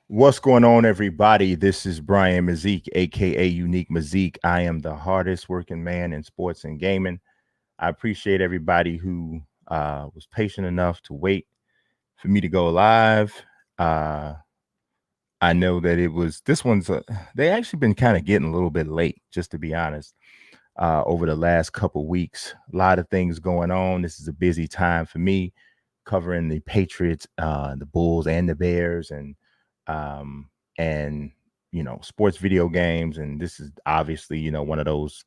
What's going on, everybody? This is Bryant Mazique, aka Unique Mazique. I am the hardest working man in sports and gaming. I appreciate everybody who was patient enough to wait for me to go live. Uh, I know that it was this one's. They actually been kind of getting a little bit late, just to be honest. Over the last couple weeks, a lot of things going on. This is a busy time for me, covering the Patriots, the Bulls, and the Bears, um, and sports video games. And this is obviously one of those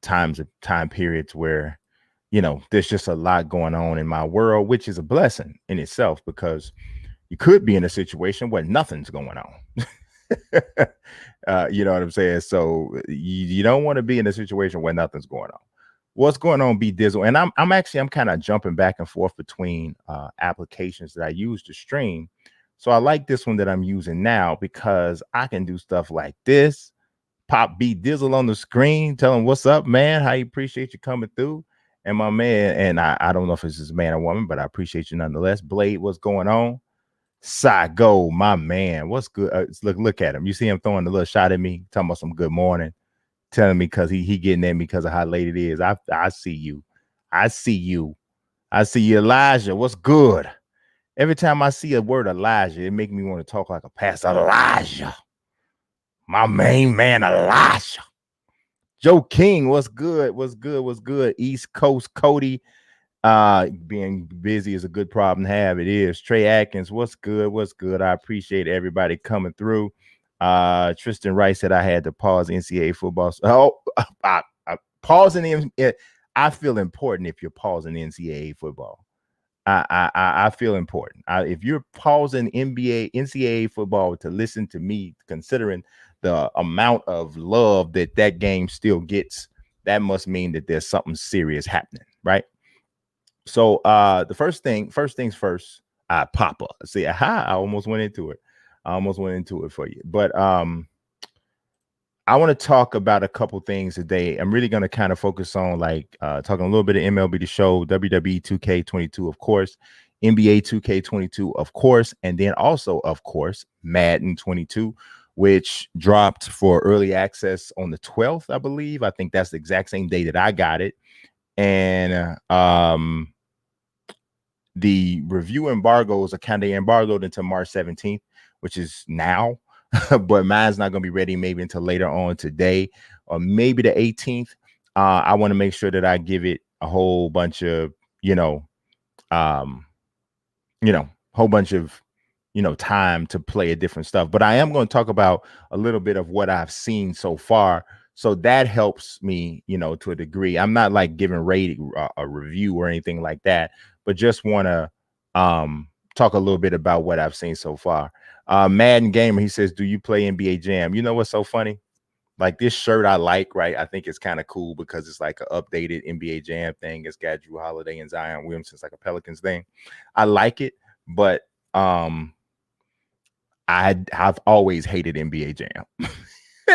time periods where there's just a lot going on in my world, which is a blessing in itself because you could be in a situation where nothing's going on. You know what I'm saying? So you don't want to be in a situation where nothing's going on. What's going on, B Dizzle? And I'm kind of jumping back and forth between applications that I use to stream. So I like this one that I'm using now because I can do stuff like this. Pop B Dizzle on the screen, tell him what's up, man. How you appreciate you coming through. And my man, and I don't know if it's this man or woman, but I appreciate you nonetheless. Blade, what's going on? Go, my man. What's good? Look at him. You see him throwing a little shot at me, talking about some good morning, telling me because he getting at me because of how late it is. I see you. I see you. I see you, Elijah. What's good? Every time I see a word Elijah, it makes me want to talk like a pastor. Elijah. My main man, Elijah. Joe King, what's good? What's good? What's good? East Coast Cody. Being busy is a good problem to have. It is. Trey Atkins, what's good? What's good? I appreciate everybody coming through. Tristan Rice said I had to pause NCAA football. Oh, I pausing. I feel important if you're pausing NCAA football. I feel important. If you're pausing NCAA football to listen to me, considering the amount of love that game still gets, that must mean that there's something serious happening, right? So the first things first, Papa. See, I almost went into it. For you. But I want to talk about a couple things today. I'm really going to kind of focus on talking a little bit of MLB The Show, WWE 2K22, of course, NBA 2K22, of course, and then also, of course, Madden 22, which dropped for early access on the 12th, I believe. I think that's the exact same day that I got it. And the review embargoes are kind of embargoed until March 17th, which is now. But mine's not going to be ready maybe until later on today or maybe the 18th. I want to make sure that I give it a whole bunch of, whole bunch of, time to play a different stuff. But I am going to talk about a little bit of what I've seen so far. So that helps me, to a degree. I'm not like giving a review or anything like that, but just want to talk a little bit about what I've seen so far. Madden Gamer, he says, do you play NBA Jam? You know what's so funny? Like this shirt I like, right? I think it's kind of cool because it's like an updated NBA Jam thing. It's got Drew Holiday and Zion Williamson. It's like a Pelicans thing. I like it, but I've always hated NBA Jam.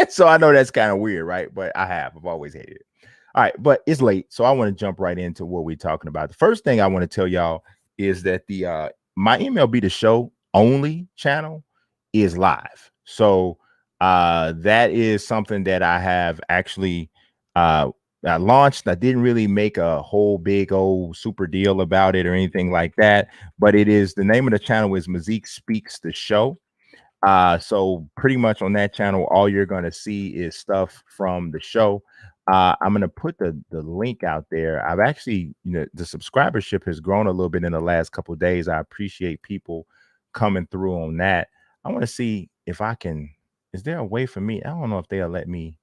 So I know that's kind of weird, right? But I've always hated it. All right, but it's late, so I want to jump right into what we're talking about. The first thing I want to tell y'all is that the my MLB The Show only channel is live. So that is something that I have actually I launched. I didn't really make a whole big old super deal about it or anything like that, but it is, the name of the channel is Mazique Speaks the Show. So pretty much on that channel, all you're going to see is stuff from the show. I'm going to put the link out there. I've actually, the subscribership has grown a little bit in the last couple of days. I appreciate people coming through on that. I want to see if I can, is there a way for me? I don't know if they'll let me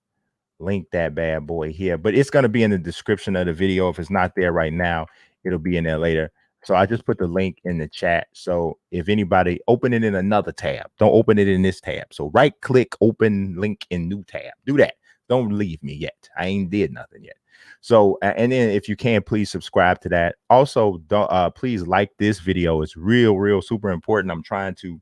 link that bad boy here, but it's going to be in the description of the video. If it's not there right now, it'll be in there later. So I just put the link in the chat. So if anybody, open it in another tab, don't open it in this tab. So right click, open link in new tab. Do that. Don't leave me yet. I ain't did nothing yet. So, and then if you can, please subscribe to that. Also, don't please like this video. It's real super important. I'm trying to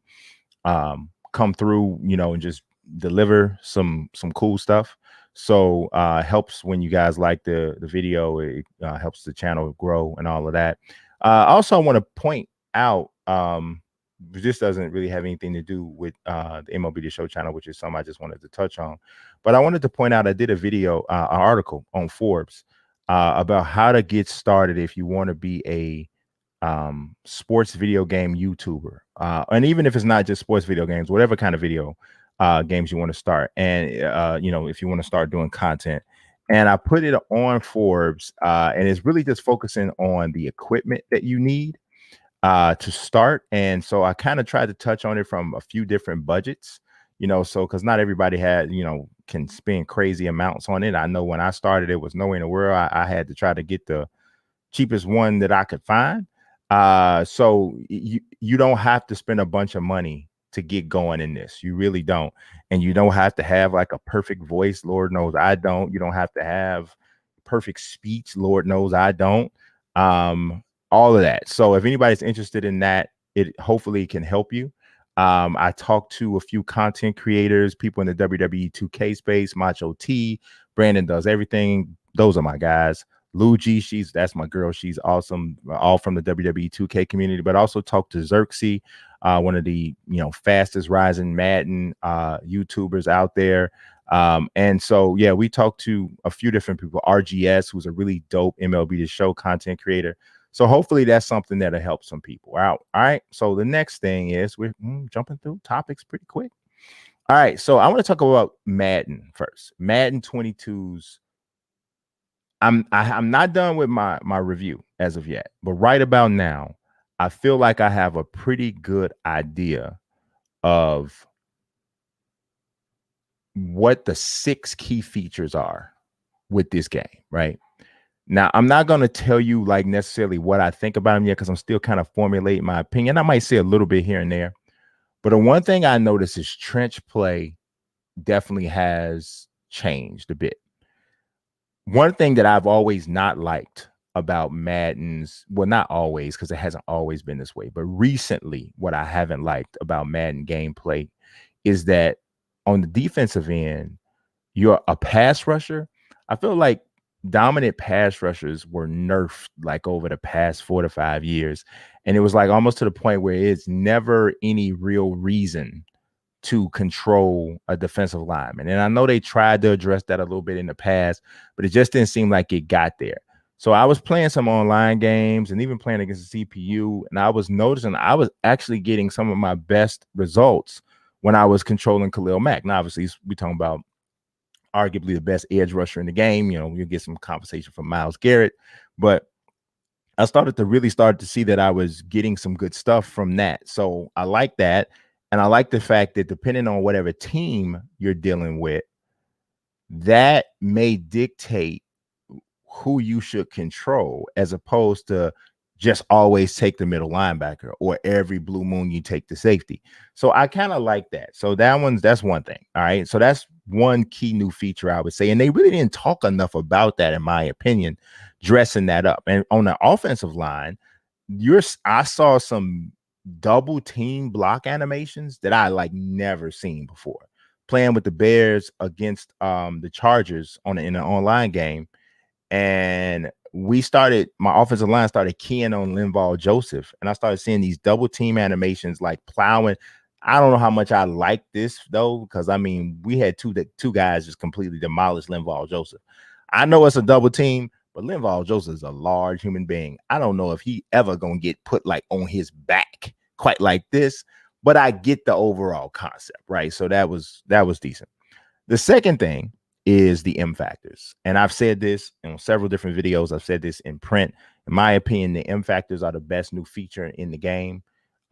come through, and just deliver some cool stuff. So helps when you guys like the video. It helps the channel grow and all of that. Also, I want to point out this doesn't really have anything to do with the MLB The Show channel, which is something I just wanted to touch on. But I wanted to point out I did a video, an article on Forbes about how to get started if you want to be a sports video game YouTuber. And even if it's not just sports video games, whatever kind of video games you want to start. And, if you want to start doing content. And I put it on Forbes, and it's really just focusing on the equipment that you need to start. And so I kind of tried to touch on it from a few different budgets, so because not everybody had, can spend crazy amounts on it. I know when I started, it was nowhere in the world. I had to try to get the cheapest one that I could find. So you don't have to spend a bunch of money to get going in this. You really don't. And you don't have to have like a perfect voice. Lord knows I don't. You don't have to have perfect speech. Lord knows I don't. All of that. So if anybody's interested in that, it hopefully can help you. I talked to a few content creators, people in the WWE 2K space, Macho T, Brandon does everything. Those are my guys. Luigi, that's my girl. She's awesome. All from the WWE 2K community, but also talked to Xerxes, one of the fastest rising Madden YouTubers out there. And so yeah, we talked to a few different people. RGS, who's a really dope MLB The Show content creator. So hopefully that's something that'll help some people out. All right. So the next thing is we're jumping through topics pretty quick. All right. So I want to talk about Madden first. Madden 22's. I'm not done with my review as of yet, but right about now, I feel like I have a pretty good idea of what the 6 key features are with this game, right? Now, I'm not going to tell you like necessarily what I think about them yet, because I'm still kind of formulating my opinion. I might say a little bit here and there, but the one thing I noticed is trench play definitely has changed a bit. One thing that I've always not liked about Madden's, well, not always, because it hasn't always been this way, but recently what I haven't liked about Madden gameplay is that on the defensive end, you're a pass rusher. I feel like dominant pass rushers were nerfed like over the past 4 to 5 years. And it was like almost to the point where it's never any real reason to control a defensive lineman. And I know they tried to address that a little bit in the past, but it just didn't seem like it got there. So I was playing some online games and even playing against the CPU, and I was noticing I was actually getting some of my best results when I was controlling Khalil Mack. Now, obviously, we're talking about arguably the best edge rusher in the game. You'll get some compensation from Myles Garrett, but I started to see that I was getting some good stuff from that. So I like that. And I like the fact that depending on whatever team you're dealing with, that may dictate who you should control, as opposed to just always take the middle linebacker, or every blue moon you take the safety. So I kind of like that. So that's one thing. All right. So that's one key new feature, I would say. And they really didn't talk enough about that, in my opinion, dressing that up. And on the offensive line, I saw some double team block animations that I like never seen before. Playing with the Bears against the Chargers in an online game, and my offensive line started keying on Linval Joseph, and I started seeing these double team animations like plowing. I don't know how much I like this though, because I mean we had two guys just completely demolished Linval Joseph. I know it's a double team, but Linval Joseph is a large human being. I don't know if he ever gonna get put like on his back quite like this, but I get the overall concept, right? So that was decent. The second thing is the M factors. And I've said this in several different videos. I've said this in print. In my opinion, the M factors are the best new feature in the game.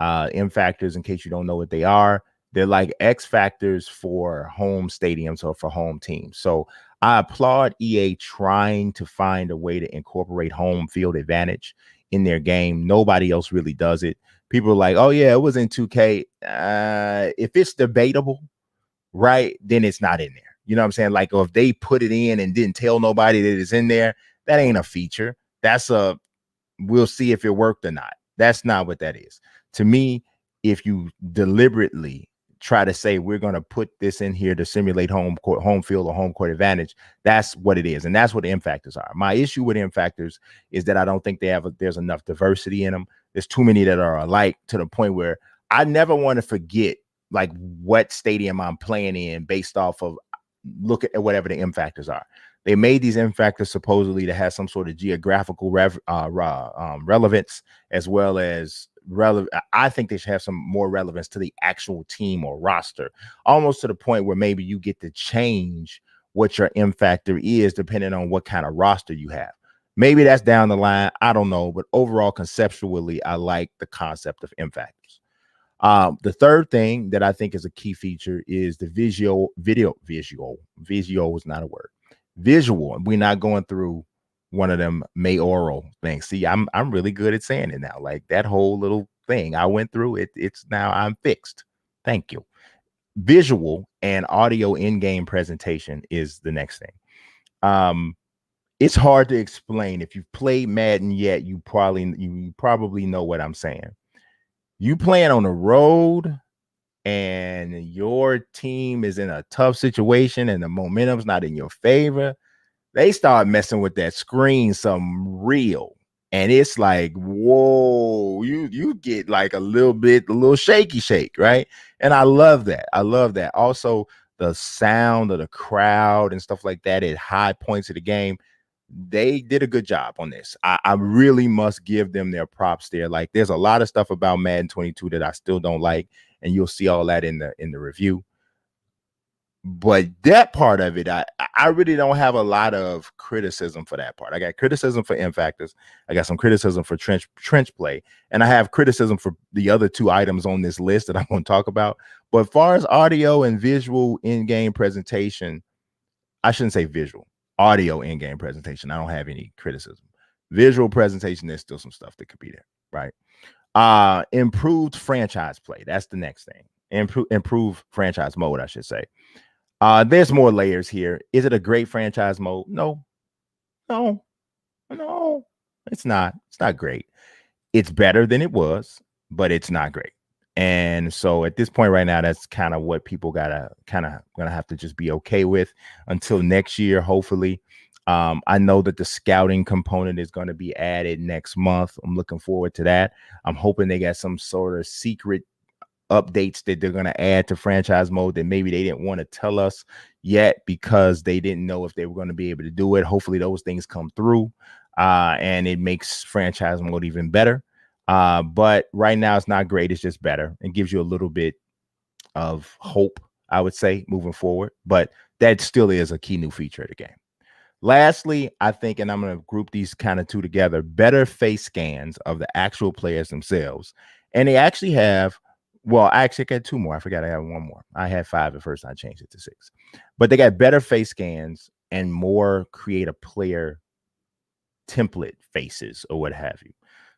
M factors, in case you don't know what they are, they're like X factors for home stadiums or for home teams. So I applaud EA trying to find a way to incorporate home field advantage in their game. Nobody else really does it. People are like, oh yeah, it was in 2K. If it's debatable, right, then it's not in there. You know what I'm saying? Like, if they put it in and didn't tell nobody that it's in there, that ain't a feature. We'll see if it worked or not. That's not what that is. To me, if you deliberately try to say we're going to put this in here to simulate home field or home court advantage, that's what it is. And that's what the M factors are. My issue with M factors is that I don't think there's enough diversity in them. There's too many that are alike, to the point where I never want to forget like what stadium I'm playing in based off of look at whatever the M factors are. They made these M factors supposedly to have some sort of geographical relevance as well as relevant. I think they should have some more relevance to the actual team or roster, almost to the point where maybe you get to change what your M factor is depending on what kind of roster you have. Maybe that's down the line. I don't know. But overall, conceptually, I like the concept of M factors. The third thing that I think is a key feature is the visual is not a word. Visual. We're not going through one of them mayoral things. See, I'm really good at saying it now. Like that whole little thing I went through it. It's now I'm fixed. Thank you. Visual and audio in-game presentation is the next thing. It's hard to explain. If you've played Madden yet, you probably know what I'm saying. You playing on the road and your team is in a tough situation and the momentum's not in your favor, they start messing with that screen some real. And it's like, whoa, you get like a little shaky shake, right? And I love that. I love that. Also, the sound of the crowd and stuff like that at high points of the game, they did a good job on this. I really must give them their props there. Like there's a lot of stuff about Madden 22 that I still don't like, and you'll see all that in the review. But that part of it, I really don't have a lot of criticism for that part. I got criticism for M factors. I got some criticism for trench play, and I have criticism for the other two items on this list that I'm going to talk about. But as far as audio and visual in-game presentation, I shouldn't say visual, audio in-game presentation, I don't have any criticism. Visual presentation, there's still some stuff that could be there, right? Improved franchise play. That's the next thing. Improve franchise mode, I should say. There's more layers here. Is it a great franchise mode? No. It's not. It's not great. It's better than it was, but it's not great. And so at this point right now, that's kind of what people gonna have to just be okay with until next year, hopefully. I know that the scouting component is going to be added next month. I'm looking forward to that. I'm hoping they got some sort of secret updates that they're going to add to franchise mode that maybe they didn't want to tell us yet because they didn't know if they were going to be able to do it. Hopefully those things come through and it makes franchise mode even better. But right now it's not great. It's just better. It gives you a little bit of hope, I would say, moving forward. But that still is a key new feature of the game. Lastly, I think, and I'm going to group these kind of two together, better face scans of the actual players themselves. And they actually have, well, I actually got two more. I forgot I had one more. I had 5 at first. I changed it to 6. But they got better face scans and more creative player template faces or what have you.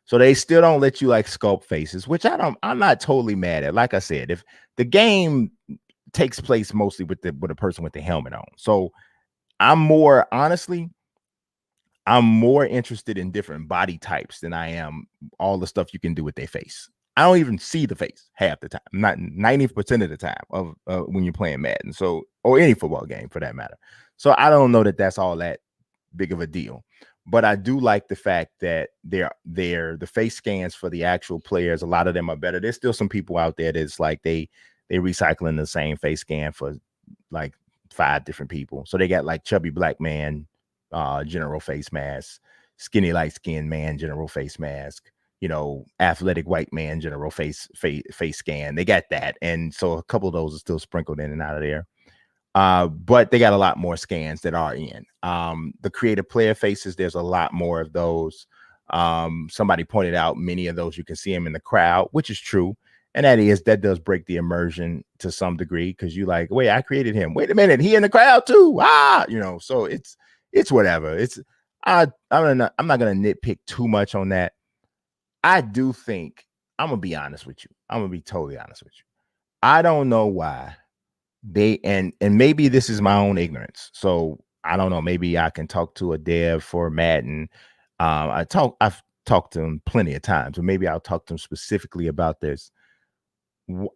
So they still don't let you like sculpt faces, which I'm not totally mad at. Like I said, if the game takes place mostly with a person with the helmet on. So I'm more interested in different body types than I am all the stuff you can do with their face. I don't even see the face half the time, not 90% of the time of when you're playing Madden. So, or any football game for that matter. So I don't know that that's all that big of a deal, but I do like the fact that the face scans for the actual players. A lot of them are better. There's still some people out there that's like they recycling the same face scan for like 5 different people. So they got like chubby black man, general face mask, skinny light skinned man, general face mask, athletic white man, general face scan. They got that. And so a couple of those are still sprinkled in and out of there. But they got a lot more scans that are in. The creative player faces, there's a lot more of those. Somebody pointed out many of those you can see them in the crowd, which is true. And that does break the immersion to some degree because you like, wait, I created him. Wait a minute, he in the crowd too. So it's whatever. I'm not gonna nitpick too much on that. I do think I'm gonna be honest with you. I'm gonna be totally honest with you. I don't know why they and maybe this is my own ignorance. So I don't know. Maybe I can talk to a dev for Madden. I've talked to him plenty of times, or maybe I'll talk to him specifically about this.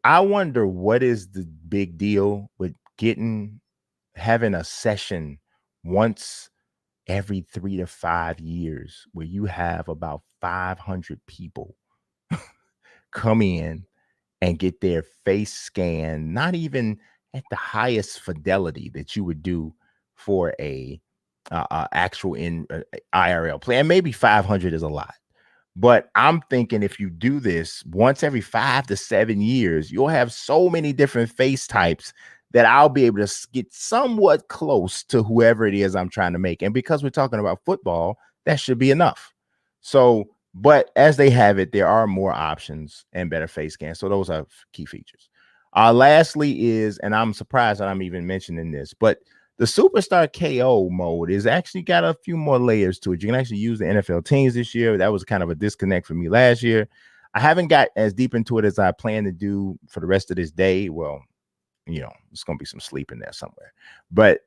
I wonder what is the big deal with having a session once every 3 to 5 years where you have about 500 people come in and get their face scan, not even at the highest fidelity that you would do for a actual IRL play. And maybe 500 is a lot. But I'm thinking if you do this once every 5 to 7 years, you'll have so many different face types that I'll be able to get somewhat close to whoever it is I'm trying to make. And because we're talking about football, that should be enough. So, but as they have it, there are more options and better face scans. So those are key features. Lastly is, and I'm surprised that I'm even mentioning this, but the Superstar KO mode is actually got a few more layers to it. You can actually use the NFL teams this year. That was kind of a disconnect for me last year. I haven't got as deep into it as I plan to do for the rest of this day. Well, you know, it's going to be some sleep in there somewhere. But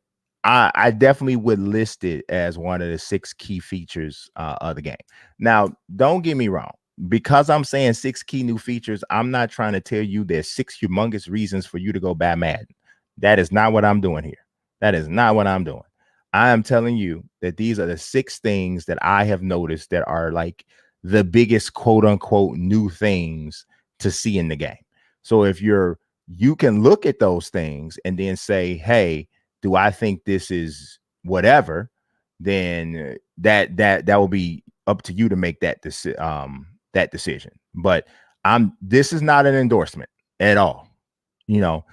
I definitely would list it as one of the 6 key features of the game. Now, don't get me wrong. Because I'm saying 6 key new features, I'm not trying to tell you there's 6 humongous reasons for you to go buy Madden. That is not what I'm doing here. That is not what I'm doing. I am telling you that these are the 6 things that I have noticed that are like the biggest quote unquote new things to see in the game. So if you can look at those things and then say, hey, do I think this is whatever? Then that will be up to you to make that decision. But this is not an endorsement at all. You know,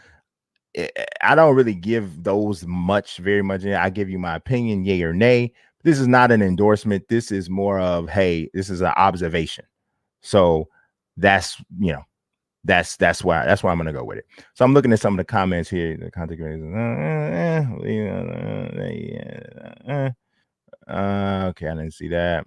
I don't really give those very much. I give you my opinion, yay or nay. This is not an endorsement. This is more of, hey, this is an observation. So that's, you know, that's why I'm gonna go with it. So I'm looking at some of the comments here. The content okay, I didn't see that.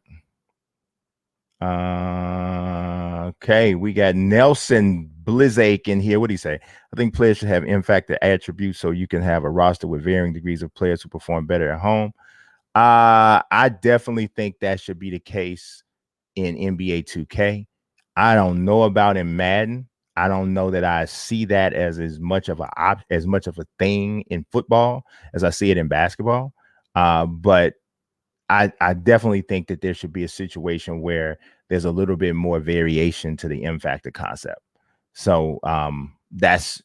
Okay, we got Nelson Blizzake in here. What do you say? I think players should have impact attributes so you can have a roster with varying degrees of players who perform better at home. I definitely think that should be the case in NBA 2K. I don't know about in Madden. I don't know that I see that as much of a thing in football as I see it in basketball. But I definitely think that there should be a situation where there's a little bit more variation to the M factor concept. So that's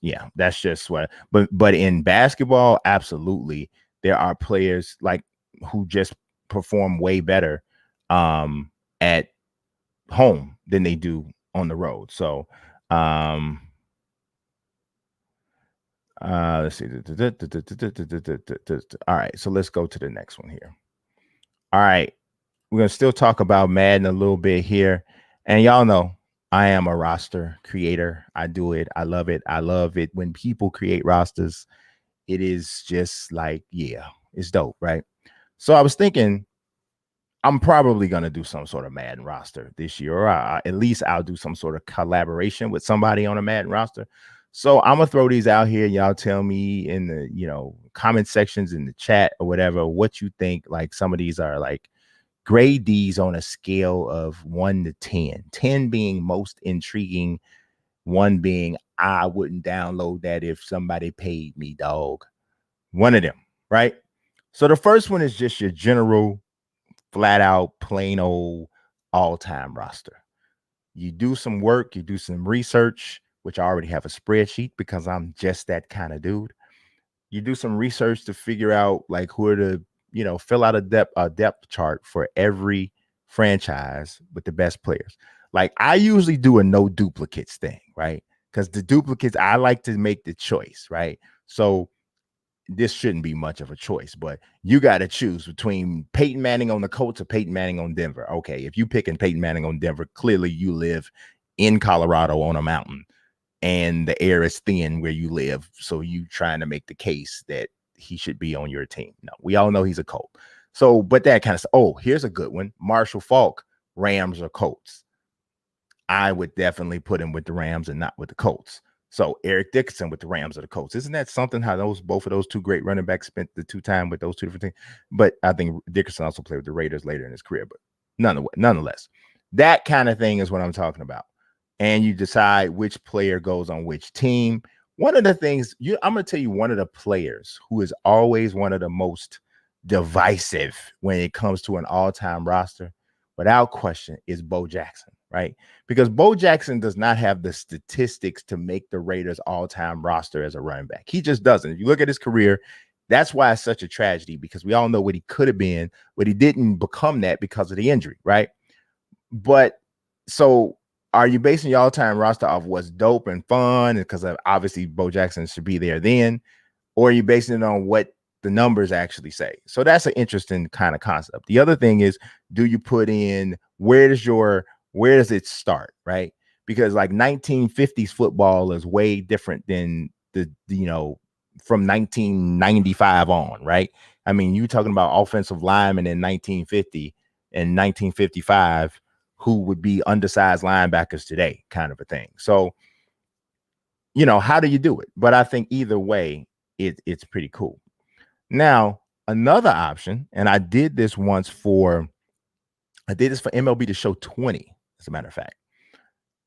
just what. But in basketball, absolutely, there are players like who just perform way better at home than they do on the road. So let's see. All right, so let's go to the next one here. All right, we're gonna still talk about Madden a little bit here, and y'all know I am a roster creator. I do it. I love it. I love it when people create rosters. It is just like, yeah, it's dope, right? So I was thinking I'm probably going to do some sort of Madden roster this year, or at least I'll do some sort of collaboration with somebody on a Madden roster. So I'm going to throw these out here. Y'all tell me in the, comment sections in the chat or whatever, what you think. Like some of these are like grade these on a scale of 1 to 10, 10 being most intriguing, 1 being I wouldn't download that if somebody paid me, dog. One of them, right? So the first one is just your general flat out, plain old all-time roster. You do some work, you do some research, which I already have a spreadsheet because I'm just that kind of dude. You do some research to figure out like who are the, fill out a depth chart for every franchise with the best players. Like I usually do a no duplicates thing, right? Because the duplicates, I like to make the choice, right? So this shouldn't be much of a choice, but you got to choose between Peyton Manning on the Colts or Peyton Manning on Denver. Okay, if you picking Peyton Manning on Denver, clearly you live in Colorado on a mountain and the air is thin where you live. So you trying to make the case that he should be on your team. No, we all know he's a Colt. So, but that kind of stuff. Oh, here's a good one. Marshall Faulk, Rams or Colts. I would definitely put him with the Rams and not with the Colts. So Eric Dickerson with the Rams or the Colts. Isn't that something how both of those two great running backs spent the time with those two different things? But I think Dickerson also played with the Raiders later in his career. But nonetheless, that kind of thing is what I'm talking about. And you decide which player goes on which team. One of the things I'm going to tell you, one of the players who is always one of the most divisive when it comes to an all-time roster, without question, is Bo Jackson. right? Because Bo Jackson does not have the statistics to make the Raiders all-time roster as a running back. He just doesn't. If you look at his career, that's why it's such a tragedy, because we all know what he could have been, but he didn't become that because of the injury, right? But so are you basing your all-time roster off what's dope and fun? Because obviously Bo Jackson should be there then, or are you basing it on what the numbers actually say? So that's an interesting kind of concept. The other thing is, do you put in where does it start, right? Because like 1950s football is way different than the from 1995 on, right? I mean, you talking about offensive linemen in 1950 and 1955 who would be undersized linebackers today, kind of a thing. So, how do you do it? But I think either way, it's pretty cool. Now, another option, and I did this for MLB The Show 20, as a matter of fact,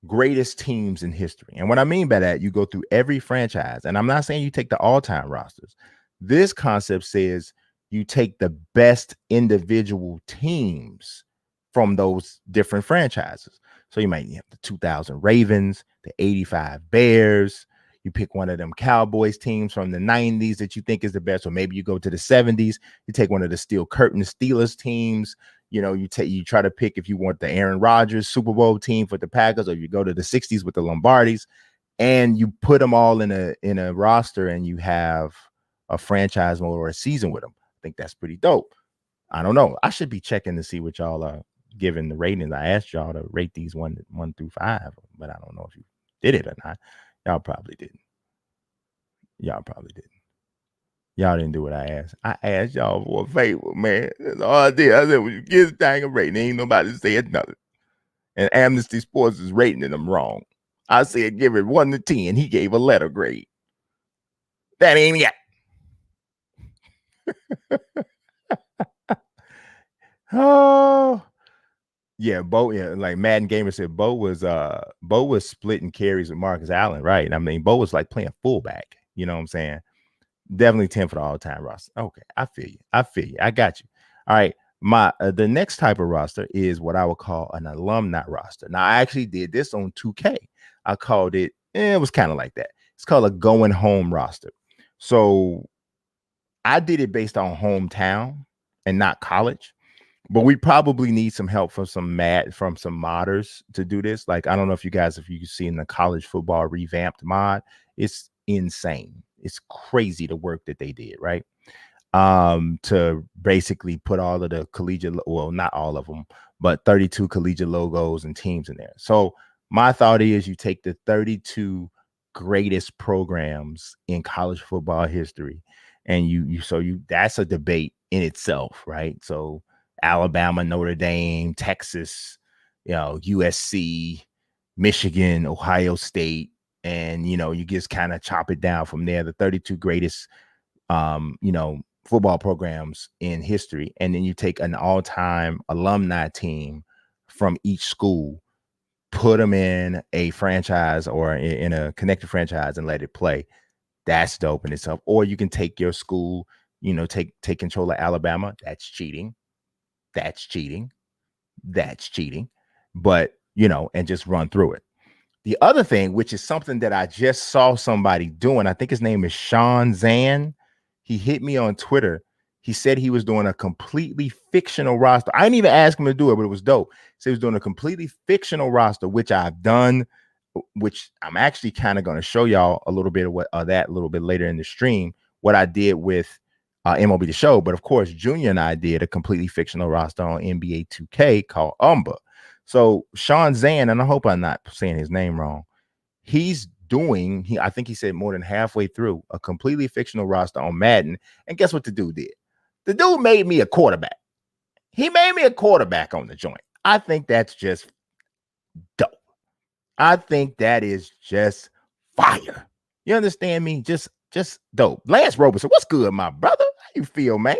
greatest teams in history. And what I mean by that, you go through every franchise, and I'm not saying you take the all-time rosters. This concept says you take the best individual teams from those different franchises. So you might have the 2000 Ravens, the 85 Bears. You pick one of them Cowboys teams from the 90s that you think is the best, or maybe you go to the 70s. You take one of the Steel Curtain Steelers teams. You try to pick if you want the Aaron Rodgers Super Bowl team for the Packers, or you go to the 60s with the Lombardis, and you put them all in a roster, and you have a franchise mode or a season with them. I think that's pretty dope. I don't know. I should be checking to see what y'all are giving the ratings. I asked y'all to rate these one through 5, but I don't know if you did it or not. Y'all probably didn't. Y'all didn't do what I asked. I asked y'all for a favor, man. That's all I did. I said, well, you give this thing a rating. Ain't nobody said nothing. And Amnesty Sports is rating them wrong. I said, give it 1 to 10. He gave a letter grade. That ain't it. Oh, yeah, Bo. Yeah, like Madden Gamer said, Bo was splitting carries with Marcus Allen, right? I mean, Bo was like playing fullback. You know what I'm saying? Definitely 10 for the all-time roster. Okay, I feel you. I got you. All right. The next type of roster is what I would call an alumni roster. Now, I actually did this on 2K. I called it, it was kind of like that. It's called a going home roster. So I did it based on hometown and not college. But we probably need some help from some modders to do this. Like, I don't know if you seen the college football revamped mod. It's insane. It's crazy the work that they did, right? To basically put all of the collegiate, well, not all of them, but 32 collegiate logos and teams in there. So my thought is you take the 32 greatest programs in college football history, and that's a debate in itself, right? So Alabama, Notre Dame, Texas, USC, Michigan, Ohio State, and you just kind of chop it down from there. The 32 greatest, football programs in history, and then you take an all-time alumni team from each school, put them in a franchise or in a connected franchise and let it play. That's dope in itself. Or you can take your school, take control of Alabama. That's cheating. That's cheating. But, and just run through it. The other thing, which is something that I just saw somebody doing, I think his name is Sean Zan. He hit me on Twitter. He said he was doing a completely fictional roster. I didn't even ask him to do it, but it was dope. So he was doing a completely fictional roster, which I've done, which I'm actually kind of going to show y'all a little bit of that a little bit later in the stream, what I did with MLB The Show. But of course, Junior and I did a completely fictional roster on NBA 2K called Umba. So Sean Zan, and I hope I'm not saying his name wrong, I think he said more than halfway through a completely fictional roster on Madden. And guess what the dude did? The dude made me a quarterback. He made me a quarterback on the joint. I think that's just dope. I think that is just fire. You understand me? Just dope. Lance Roberson, what's good, my brother? How you feel, man?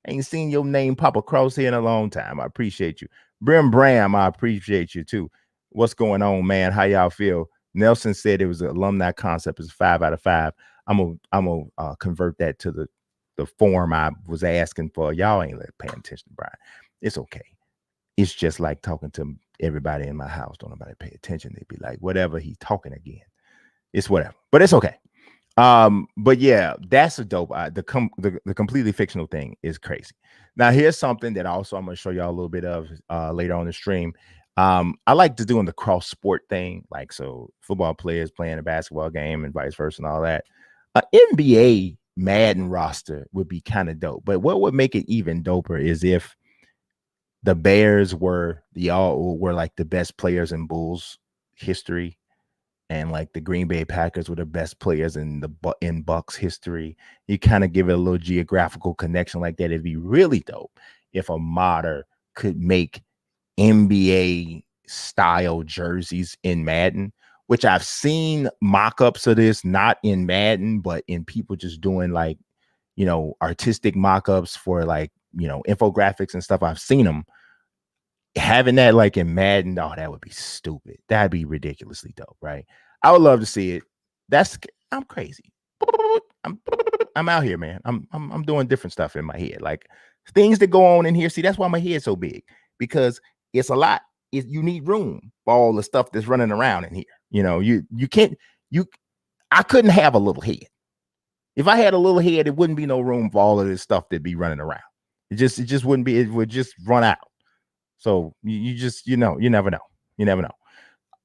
I ain't seen your name pop across here in a long time. I appreciate you. Bram, I appreciate you too. What's going on, man? How y'all feel? Nelson said it was an alumni concept. It's 5 out of 5. I'm gonna convert that to the form I was asking for. Y'all ain't paying attention to Brian. It's okay. it's just like talking to everybody in my house. Don't nobody pay attention. They'd be like, whatever, he's talking again. It's whatever, but it's okay. But yeah, that's a dope. The completely fictional thing is crazy. Now, here's something that also I'm gonna show y'all a little bit of later on the stream. I like to doing the cross sport thing, like so football players playing a basketball game and vice versa and all that. NBA Madden roster would be kind of dope, but what would make it even doper is if the Bears were like the best players in Bulls history, and like the Green Bay Packers were the best players in Bucks history. You kind of give it a little geographical connection like that. It'd be really dope if a modder could make NBA style jerseys in Madden, which I've seen mock-ups of this, not in Madden, but in people just doing like, artistic mock-ups for like, infographics and stuff. I've seen them. Having that like in Madden, oh, that would be stupid. That'd be ridiculously dope, right? I would love to see it. I'm crazy. I'm out here, man. I'm doing different stuff in my head, like things that go on in here. See, that's why my head's so big, because it's a lot. You need room for all the stuff that's running around in here. I couldn't have a little head. If I had a little head, it wouldn't be no room for all of this stuff that'd be running around. It just wouldn't be. It would just run out. So you never know. You never know.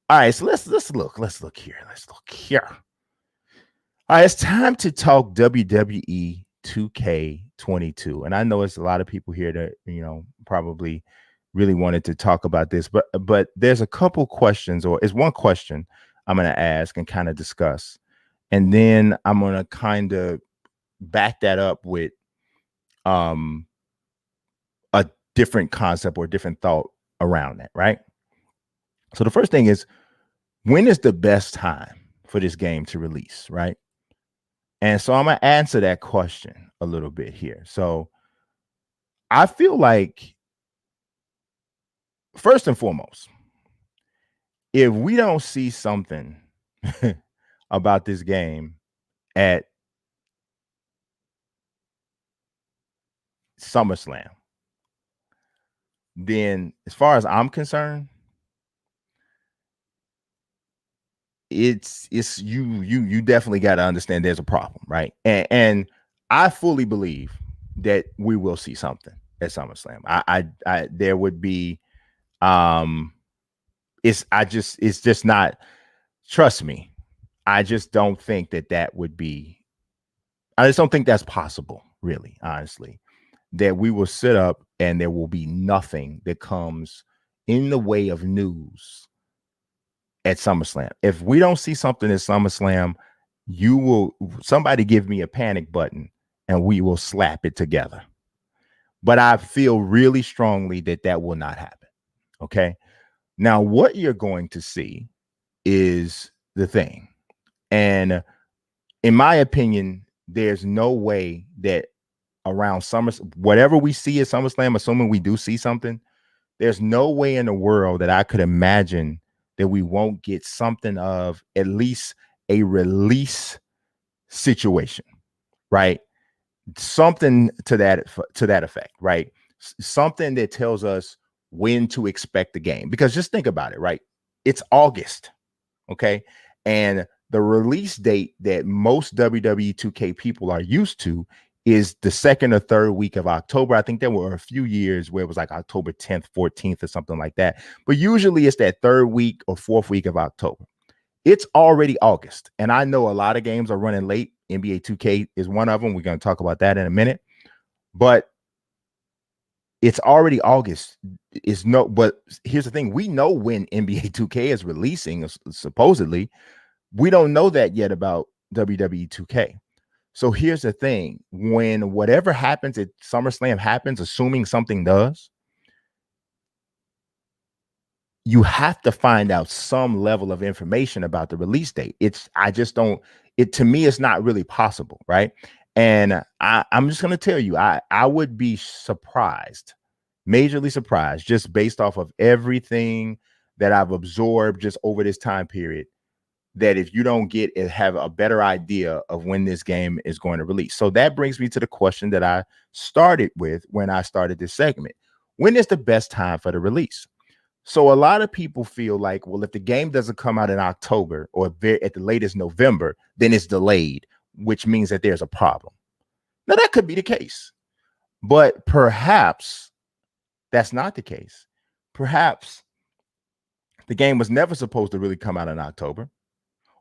All right, so let's look. Let's look here. All right, it's time to talk WWE 2K22. And I know it's a lot of people here that, probably really wanted to talk about this, but there's a couple questions, or it's one question I'm going to ask and kind of discuss. And then I'm going to kind of back that up with a different concept or different thought around that, right? So the first thing is, when is the best time for this game to release, right? And so I'm going to answer that question a little bit here. So I feel like, first and foremost, if we don't see something about this game at SummerSlam, then as far as I'm concerned, it's you definitely got to understand there's a problem, right? And I fully believe that we will see something at SummerSlam. I there would be it's just not, trust me, I just don't think that would be, I just don't think that's possible, really, honestly, that we will sit up and there will be nothing that comes in the way of news at SummerSlam. If we don't see something at SummerSlam, somebody give me a panic button and we will slap it together. But I feel really strongly that will not happen. Okay. Now, what you're going to see is the thing. And in my opinion, there's no way that around whatever we see at SummerSlam, assuming we do see something, there's no way in the world that I could imagine that we won't get something of at least a release situation, right? Something to that effect, right? Something that tells us when to expect the game. Because just think about it, right? It's August, okay? And the release date that most WWE 2K people are used to is the second or third week of October. I think there were a few years where it was like October 10th, 14th or something like that. But usually it's that third week or fourth week of October. It's already August. And I know a lot of games are running late. NBA 2K is one of them. We're going to talk about that in a minute. But it's already August. But here's the thing. We know when NBA 2K is releasing, supposedly. We don't know that yet about WWE 2K. So here's the thing. When whatever happens at SummerSlam happens, assuming something does, you have to find out some level of information about the release date. To me, it's not really possible, right? And I'm just going to tell you, I would be surprised, majorly surprised, just based off of everything that I've absorbed just over this time period, that if you don't have a better idea of when this game is going to release. So that brings me to the question that I started with when I started this segment. when is the best time for the release? So a lot of people feel like, well, if the game doesn't come out in October or at the latest November, then it's delayed, which means that there's a problem. Now, that could be the case, but perhaps that's not the case. Perhaps the game was never supposed to really come out in October,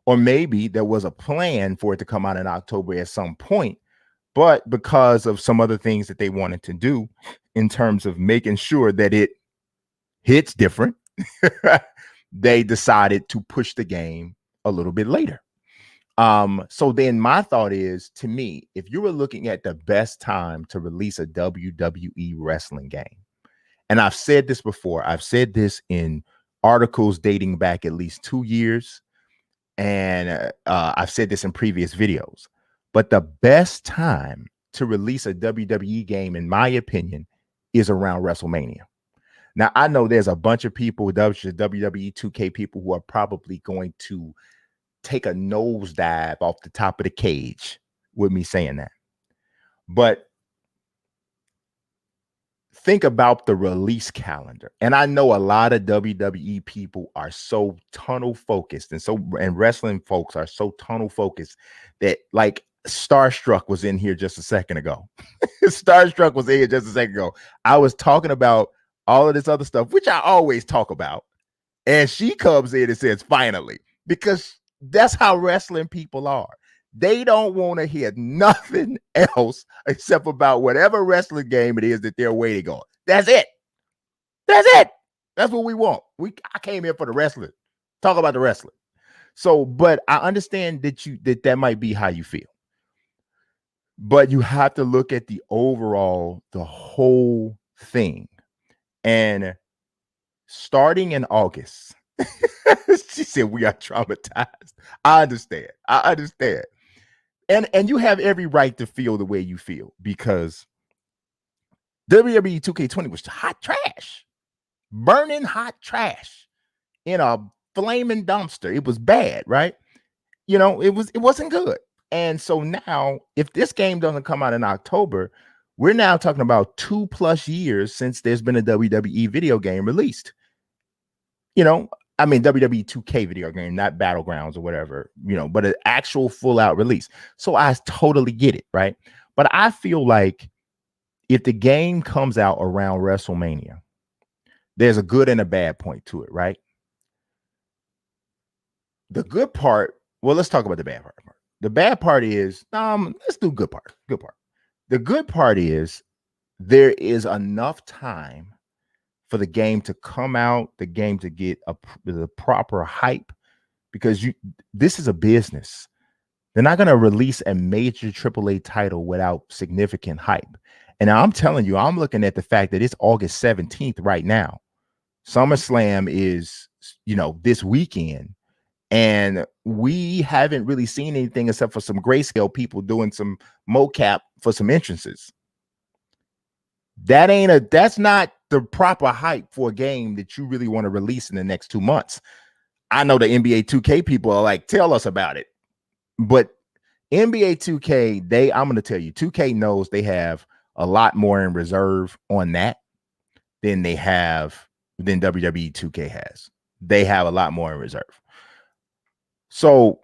or maybe there was a plan for it to come out in October at some point, but because of some other things that they wanted to do in terms of making sure that it hits different, they decided to push the game a little bit later. So then my thought is, to me, if you were looking at the best time to release a WWE wrestling game, and I've said this before, I've said this in articles dating back at least 2 years, and I've said this in previous videos, but the best time to release a WWE game, in my opinion, is around WrestleMania. Now, I know there's a bunch of people, WWE 2K people, who are probably going to take a nosedive off the top of the cage with me saying that. But think about the release calendar. And I know a lot of WWE people are so tunnel focused, and wrestling folks are so tunnel focused that, like, Starstruck was in here just a second ago. Starstruck was in here just a second ago. I was talking about all of this other stuff, which I always talk about. And she comes in and says, finally, because that's how wrestling people are. They don't want to hear nothing else except about whatever wrestling game it is that they're waiting on. That's it. That's it. That's what we want. I came here for the wrestling. Talk about the wrestling. So, but I understand that might be how you feel. But you have to look at the whole thing. And starting in August, she said, we are traumatized. I understand. And you have every right to feel the way you feel, because WWE 2K20 was hot trash, burning hot trash in a flaming dumpster. It was bad, right? It wasn't good. And so now, if this game doesn't come out in October, we're now talking about 2+ years since there's been a WWE video game released. WWE 2K video game, not Battlegrounds or whatever, but an actual full out release. So I totally get it, right? But I feel like if the game comes out around WrestleMania, there's a good and a bad point to it, right? The good part, well, let's talk about the bad part. The bad part is, let's do good part. The good part is there is enough time for the game to come out, the game to get the proper hype, because this is a business. They're not going to release a major AAA title without significant hype. And I'm telling you, I'm looking at the fact that it's August 17th right now. SummerSlam is, this weekend. And we haven't really seen anything except for some grayscale people doing some mocap for some entrances. That's not the proper hype for a game that you really want to release in the next 2 months. I know the NBA 2K people are like, tell us about it. But NBA 2K, I'm going to tell you, 2K knows they have a lot more in reserve on that than WWE 2K has. They have a lot more in reserve. So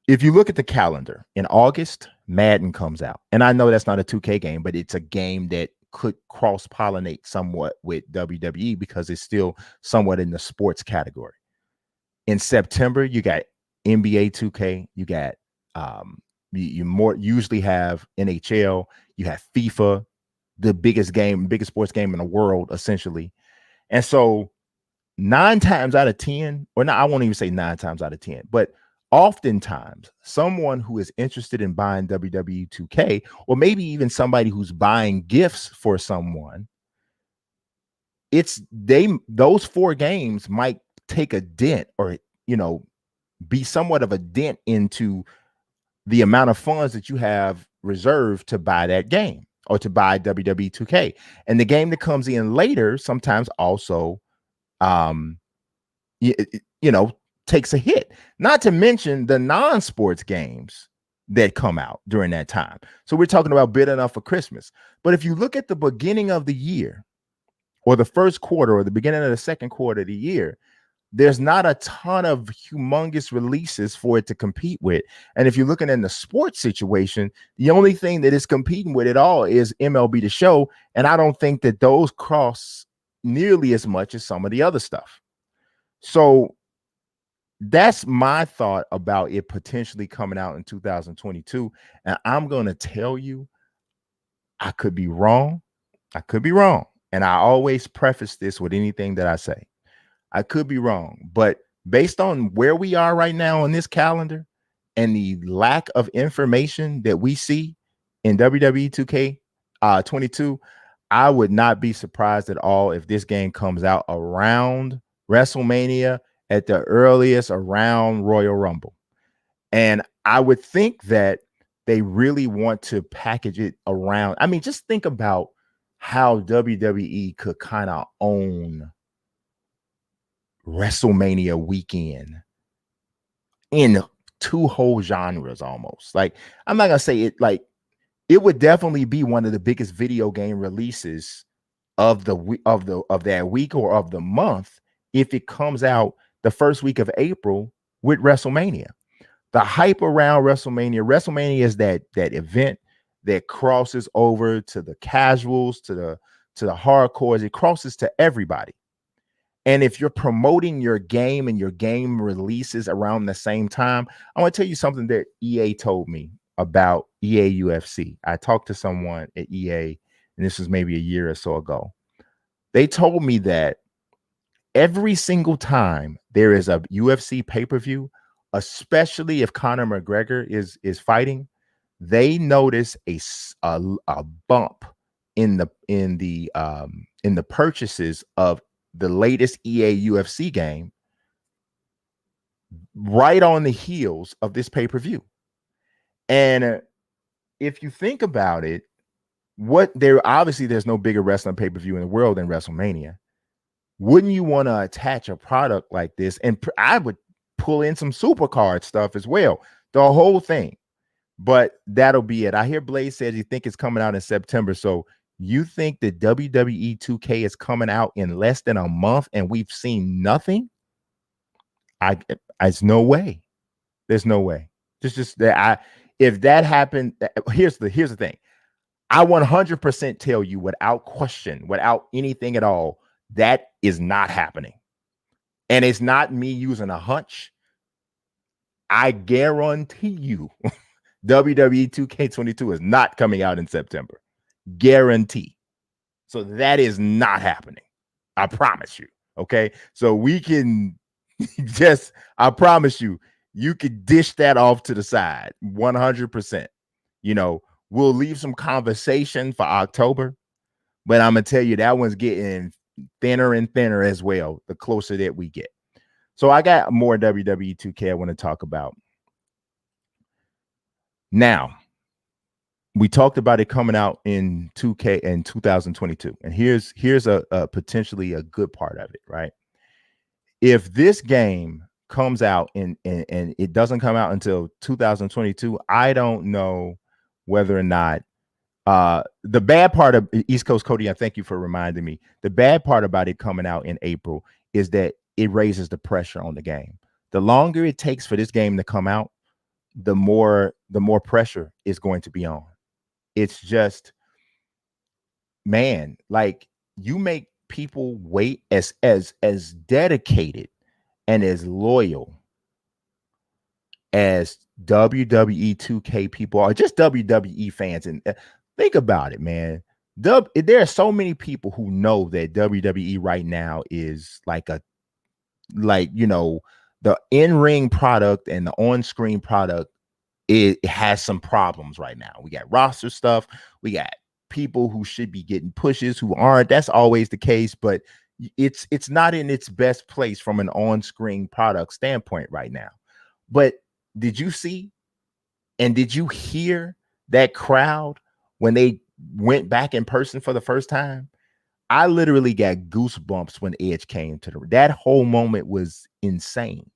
if you look at the calendar, in August, Madden comes out. And I know that's not a 2K game, but it's a game that could cross-pollinate somewhat with WWE because it's still somewhat in the sports category. In September, you got NBA 2K, you got you more usually have NHL, you have FIFA, the biggest sports game in the world, essentially. And so 9 times out of 10, or not, I won't even say 9 times out of 10, but oftentimes someone who is interested in buying WWE 2K, or maybe even somebody who's buying gifts for someone, those 4 games might take a dent, or be somewhat of a dent into the amount of funds that you have reserved to buy that game or to buy WWE 2K. And the game that comes in later sometimes also takes a hit, not to mention the non-sports games that come out during that time. So we're talking about bid enough for Christmas. But if you look at the beginning of the year, or the first quarter or the beginning of the second quarter of the year, there's not a ton of humongous releases for it to compete with. And if you're looking in the sports situation, the only thing that it's competing with at all is MLB The Show. And I don't think that those cross nearly as much as some of the other stuff. So that's my thought about it potentially coming out in 2022. And I'm going to tell you, I could be wrong. I could be wrong. And I always preface this with anything that I say. I could be wrong, but based on where we are right now on this calendar and the lack of information that we see in WWE 2K22, I would not be surprised at all if this game comes out around WrestleMania, at the earliest around Royal Rumble. And I would think that they really want to package it around. I mean, just think about how WWE could kind of own WrestleMania weekend in two whole genres almost. Like, I'm not gonna say it, like, it would definitely be one of the biggest video game releases of that week or of the month if it comes out the first week of April with WrestleMania. The hype around WrestleMania is that event that crosses over to the casuals, to the hardcores. It crosses to everybody. And if you're promoting your game and your game releases around the same time, I want to tell you something that EA told me about EA UFC. I talked to someone at EA, and this was maybe a year or so ago. They told me that every single time there is a UFC pay-per-view, especially if Conor McGregor is fighting, they notice a bump in the purchases of the latest EA UFC game right on the heels of this pay-per-view. And if you think about it, there's no bigger wrestling pay-per-view in the world than WrestleMania. Wouldn't you want to attach a product like this? And I would pull in some supercard stuff as well, the whole thing. But that'll be it. I hear Blaze says you think it's coming out in September. So you think that WWE 2K is coming out in less than a month and we've seen nothing? There's no way. There's no way. Just that if that happened, here's the thing. I 100% tell you without question, without anything at all, that is not happening. And it's not me using a hunch. I guarantee you WWE 2K22 is not coming out in September. Guarantee. So that is not happening. I promise you. Okay. So we can I promise you, you could dish that off to the side 100%. We'll leave some conversation for October, but I'm going to tell you that one's getting thinner and thinner as well, the closer that we get. So I got more WWE 2K I want to talk about. Now, we talked about it coming out in 2K in 2022. And here's a potentially a good part of it, right? If this game comes out and it doesn't come out until 2022, I don't know whether or not the bad part of East Coast Cody, I thank you for reminding me. The bad part about it coming out in April is that it raises the pressure on the game. The longer it takes for this game to come out, the more pressure is going to be on. It's just, man, like, you make people wait as dedicated and as loyal as WWE 2K people are, just WWE fans. And think about it, man. There are so many people who know that WWE right now is the in-ring product and the on-screen product, it has some problems right now. We got roster stuff. We got people who should be getting pushes who aren't. That's always the case, but it's not in its best place from an on-screen product standpoint right now. But did you see and did you hear that crowd when they went back in person for the first time? I literally got goosebumps when Edge came to that whole moment was insane.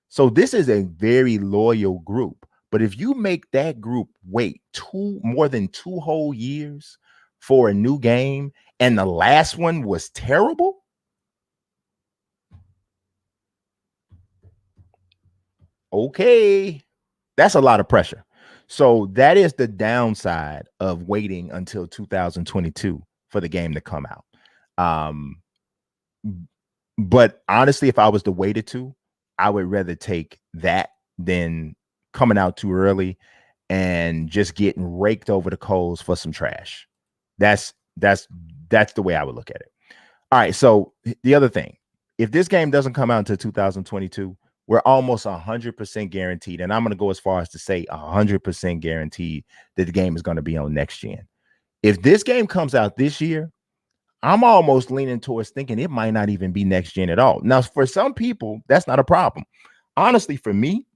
So this is a very loyal group. But if you make that group wait more than 2 whole years for a new game, and the last one was terrible. Okay, that's a lot of pressure. So that is the downside of waiting until 2022 for the game to come out. But honestly, if I was to wait it to, I would rather take that than coming out too early and just getting raked over the coals for some trash. That's the way I would look at it. All right. So the other thing, if this game doesn't come out until 2022, we're almost 100% guaranteed. And I'm going to go as far as to say 100% guaranteed that the game is going to be on next gen. If this game comes out this year, I'm almost leaning towards thinking it might not even be next gen at all. Now, for some people, that's not a problem. Honestly, for me,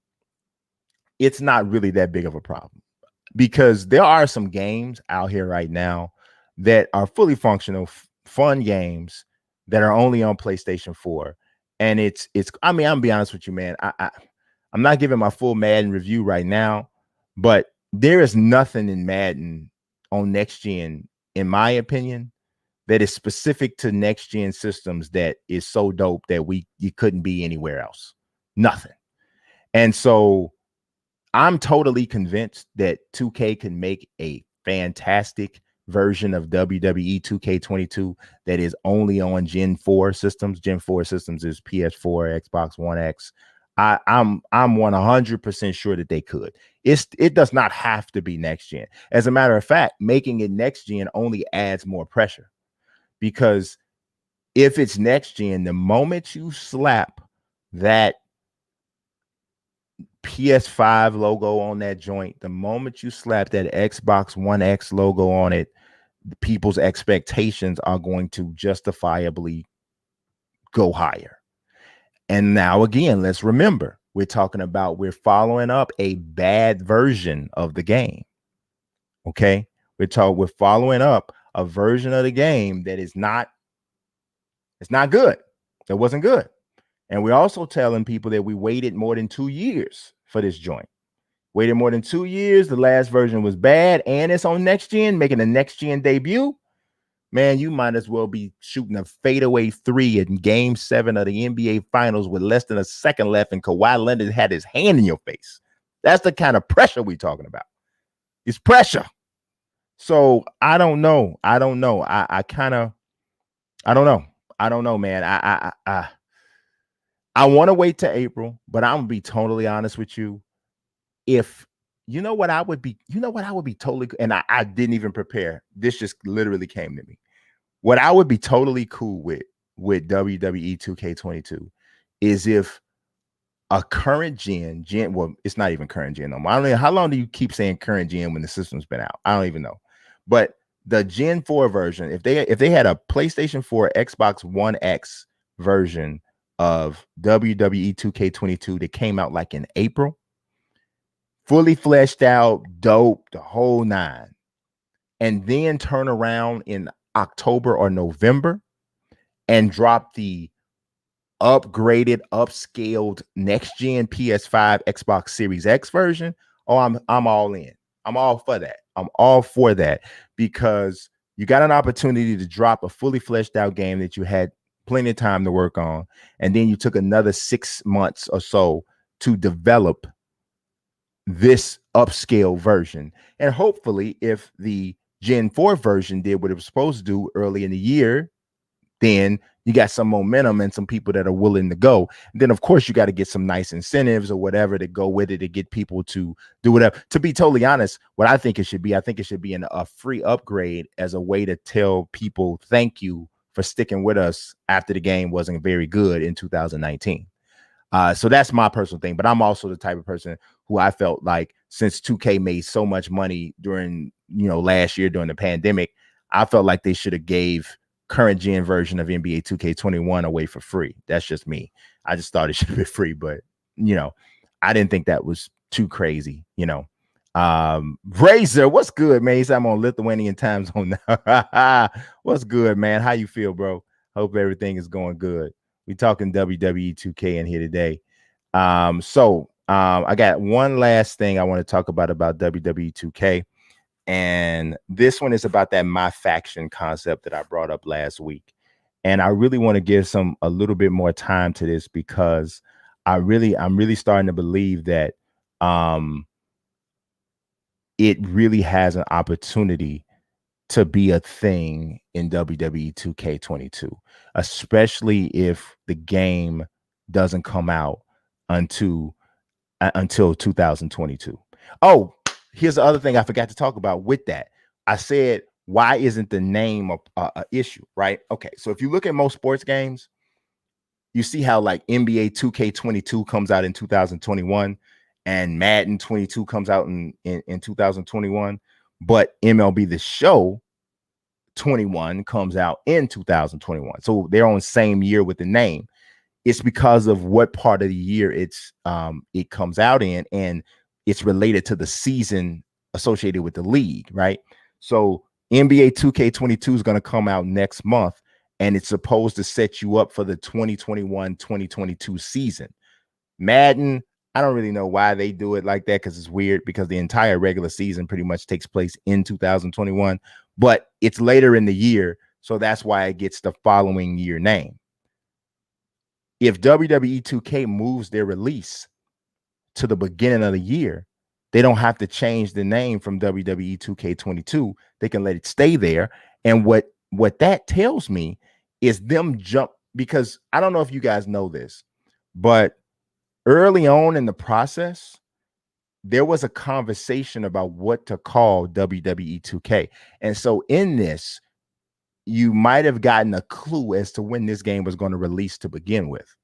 it's not really that big of a problem because there are some games out here right now that are fully functional, fun games that are only on PlayStation 4. And I mean, I'm gonna be honest with you, man. I'm not giving my full Madden review right now, but there is nothing in Madden on next gen, in my opinion, that is specific to next gen systems that is so dope that you couldn't be anywhere else. Nothing. And so I'm totally convinced that 2K can make a fantastic version of WWE 2K22 that is only on Gen 4 systems. Gen 4 systems is PS4, Xbox One X. I'm 100% sure that they could. It does not have to be next gen. As a matter of fact, making it next gen only adds more pressure, because if it's next gen, the moment you slap that PS5 logo on that joint, the moment you slap that Xbox One X logo on it, people's expectations are going to justifiably go higher. And now again, let's remember, we're following up a bad version of the game. Okay? We're following up a version of the game that is not, it's not good. That wasn't good. And we're also telling people that we waited more than 2 years for this joint. Waited more than 2 years. The last version was bad, and it's on next gen, making a next gen debut. Man, you might as well be shooting a fadeaway 3 in Game 7 of the NBA Finals with less than a second left, and Kawhi Leonard had his hand in your face. That's the kind of pressure we're talking about. It's pressure. So I don't know. I don't know, man. I want to wait till April, but I'm gonna be totally honest with you. If you know what I would be totally, and I didn't even prepare. This just literally came to me. What I would be totally cool with WWE 2K22 is if a current gen, well, it's not even current gen no more. I don't know, how long do you keep saying current gen when the system's been out? I don't even know. But the Gen 4 version, if they had a PlayStation 4, Xbox One X version of WWE 2K22 that came out like in April, fully fleshed out, dope, the whole nine, and then turn around in October or November and drop the upgraded, upscaled next gen PS5, Xbox Series X version, oh, I'm all in. I'm all for that. I'm all for that, because you got an opportunity to drop a fully fleshed out game that you had plenty of time to work on, and then you took another 6 months or so to develop this upscale version. And hopefully, if the Gen 4 version did what it was supposed to do early in the year, then you got some momentum and some people that are willing to go. And then, of course, you got to get some nice incentives or whatever to go with it to get people to do whatever. To be totally honest, what I think it should be a free upgrade as a way to tell people thank you for sticking with us after the game wasn't very good in 2019. So that's my personal thing. But I'm also the type of person who I felt like, since 2K made so much money during, last year during the pandemic, I felt like they should have gave current gen version of NBA 2K21 away for free. That's just me. I just thought it should be free, but I didn't think that was too crazy. Razor, what's good, man? I'm on Lithuanian time zone now. What's good, man? How you feel, bro? Hope everything is going good. We talking WWE 2K in here today. I got one last thing I want to talk about WWE 2K, And this one is about that my faction concept that I brought up last week. And I really want to give a little bit more time to this because I'm really starting to believe that it really has an opportunity to be a thing in WWE 2K22, especially if the game doesn't come out until 2022. Oh, here's the other thing I forgot to talk about with that. I said, why isn't the name a issue, right? Okay, so if you look at most sports games, you see how like NBA 2K22 comes out in 2021 and Madden 22 comes out in 2021, but MLB The Show 21 comes out in 2021. So they're on the same year with the name. It's because of what part of the year it comes out in, and it's related to the season associated with the league, right? So NBA 2K22 is going to come out next month, and it's supposed to set you up for the 2021-2022 season. Madden, I don't really know why they do it like that because it's weird because the entire regular season pretty much takes place in 2021, but it's later in the year, so that's why it gets the following year name. If WWE 2K moves their release to the beginning of the year, they don't have to change the name from WWE 2K22. They can let it stay there. And what that tells me is them jump, because I don't know if you guys know this, but early on in the process, there was a conversation about what to call WWE 2K. And so in this, you might have gotten a clue as to when this game was going to release to begin with.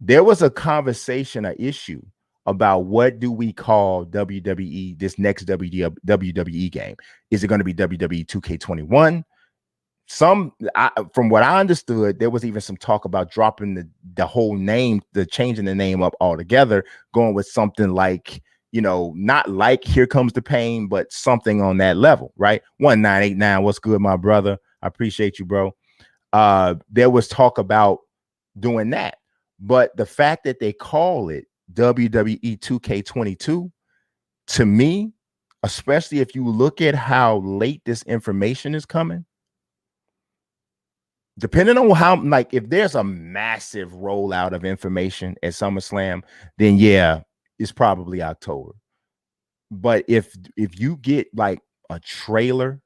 There was a conversation, an issue about what do we call WWE, this next WWE game. Is it going to be WWE 2K21? From what I understood, there was even some talk about dropping the whole name, changing the name up altogether, going with something like, not like Here Comes the Pain, but something on that level, right? 1989, what's good, my brother? I appreciate you, bro. There was talk about doing that, but the fact that they call it WWE 2K22, to me, especially if you look at how late this information is coming, depending on how, like, if there's a massive rollout of information at SummerSlam, then yeah, it's probably October. But if you get like a trailer,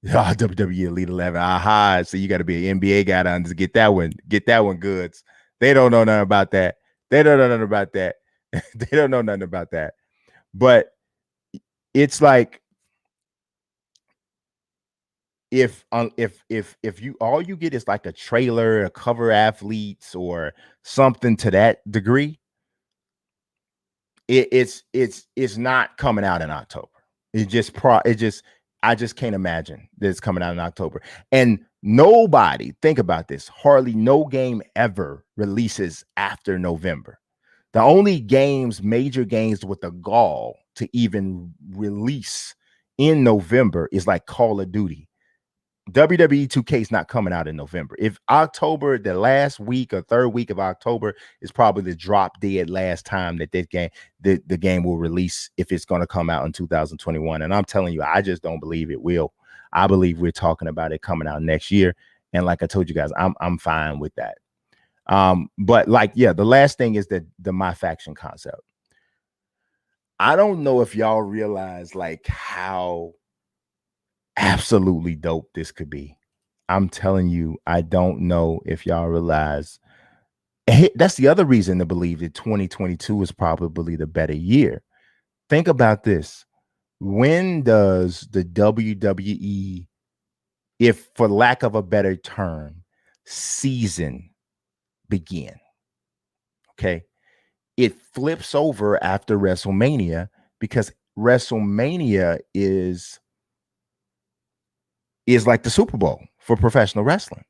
WWE Elite 11, aha, so you got to be an NBA guy to get that one goods. They don't know nothing about that. They don't know nothing about that. They don't know nothing about that. But it's like, if you all you get is like a trailer, a cover athletes, or something to that degree, it's not coming out in October. I just can't imagine that it's coming out in October. And nobody, think about this, hardly no game ever releases after November. The only major games with the gall to even release in November is like Call of Duty. WWE 2K is not coming out in November. If October, the last week or third week of October, is probably the drop dead last time that the game will release, if it's going to come out in 2021. And I'm telling you, I just don't believe it will. I believe we're talking about it coming out next year. And like I told you guys, I'm fine with that. But like, yeah, the last thing is that the my faction concept. I don't know if y'all realize like how absolutely dope this could be. I'm telling you, I don't know if y'all realize. That's the other reason to believe that 2022 is probably the better year. Think about this. When does the WWE, if for lack of a better term, season begin? Okay. It flips over after WrestleMania, because WrestleMania is like the Super Bowl for professional wrestling.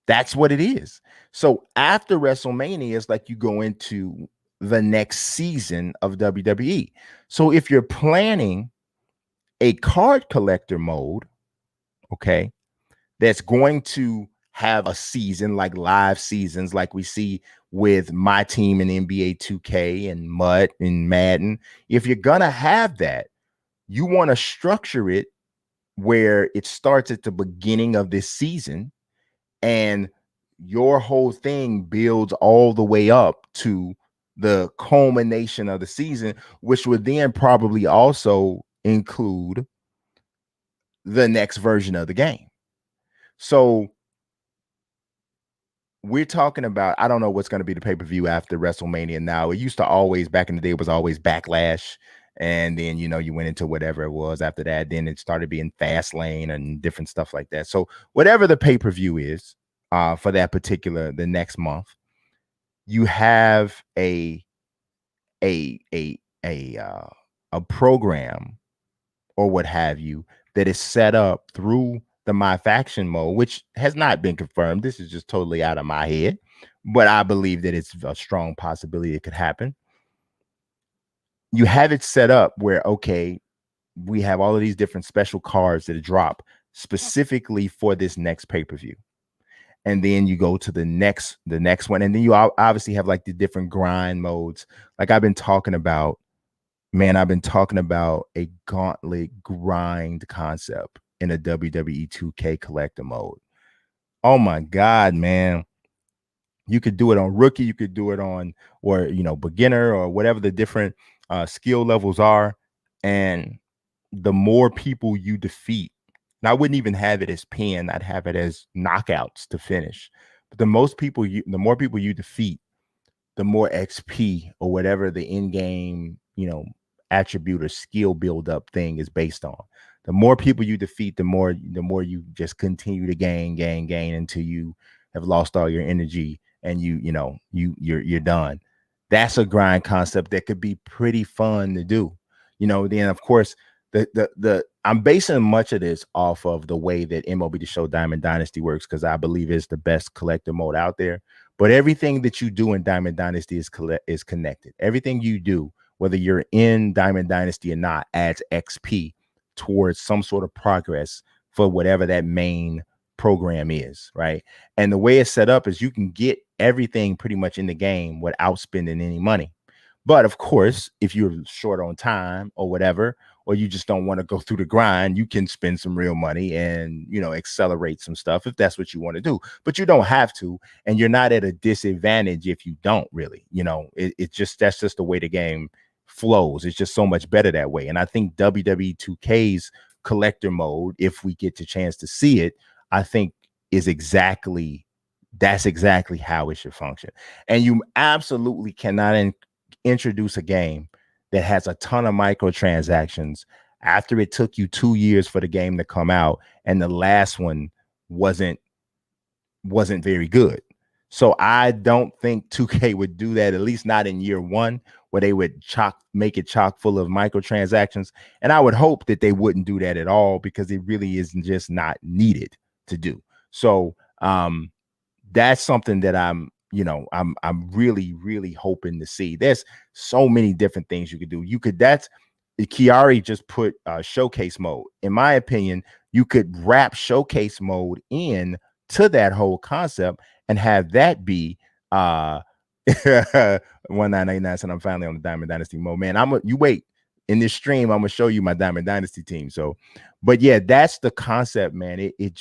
That's what it is. So after WrestleMania, it's like you go into the next season of WWE. So if you're planning a card collector mode, okay, that's going to have a season, like live seasons, like we see with my team in NBA 2K and MUT and Madden. If you're gonna have that, you want to structure it where it starts at the beginning of this season and your whole thing builds all the way up to the culmination of the season, which would then probably also include the next version of the game. So we're talking about, I don't know what's going to be the pay-per-view after WrestleMania now. It used to always, back in the day, it was always Backlash. And then, you know, you went into whatever it was after that. Then it started being Fastlane and different stuff like that. So whatever the pay-per-view is for that particular, the next month, you have a program or what have you that is set up through the My Faction mode, which has not been confirmed. This is just totally out of my head, but I believe that it's a strong possibility it could happen. You have it set up where, okay, we have all of these different special cards that drop specifically for this next pay-per-view. And then you go to the next one. And then you obviously have like the different grind modes. Like I've been talking about a gauntlet grind concept in a WWE 2K collector mode. Oh my God, man. You could do it on rookie, you could do it on, or, you know, beginner or whatever the different skill levels are. And the more people you defeat, and I wouldn't even have it as pin, I'd have it as knockouts to finish. But the more people you defeat, the more XP or whatever the in-game, you know, attribute or skill build-up thing is based on. The more people you defeat, the more you just continue to gain until you have lost all your energy and you're done. That's a grind concept that could be pretty fun to do. You know, then of course I'm basing much of this off of the way that MLB The Show Diamond Dynasty works, because I believe it's the best collector mode out there. But everything that you do in Diamond Dynasty is connected. Everything you do, whether you're in Diamond Dynasty or not, adds XP towards some sort of progress for whatever that main program is, right? And the way it's set up is you can get everything pretty much in the game without spending any money. But of course, if you're short on time or whatever, or you just don't want to go through the grind, you can spend some real money and, you know, accelerate some stuff if that's what you want to do. But you don't have to, and you're not at a disadvantage if you don't really. You know, that's just the way the game flows. It's just so much better that way. And I think WWE 2K's collector mode, if we get the chance to see it, I think that's exactly how it should function. And you absolutely cannot introduce a game that has a ton of microtransactions after it took you 2 years for the game to come out, and the last one wasn't very good. So I don't think 2K would do that, at least not in year one, where they would make it chock full of microtransactions. And I would hope that they wouldn't do that at all, because it really is just not needed to do. So that's something that I'm really, really hoping to see. There's so many different things you could do. Chiari just put showcase mode. In my opinion, you could wrap showcase mode in to that whole concept and have that be 1989 said I'm finally on the Diamond Dynasty mode. Man, you wait. In this stream, I'm gonna show you my Diamond Dynasty team. So, but yeah, that's the concept, man. It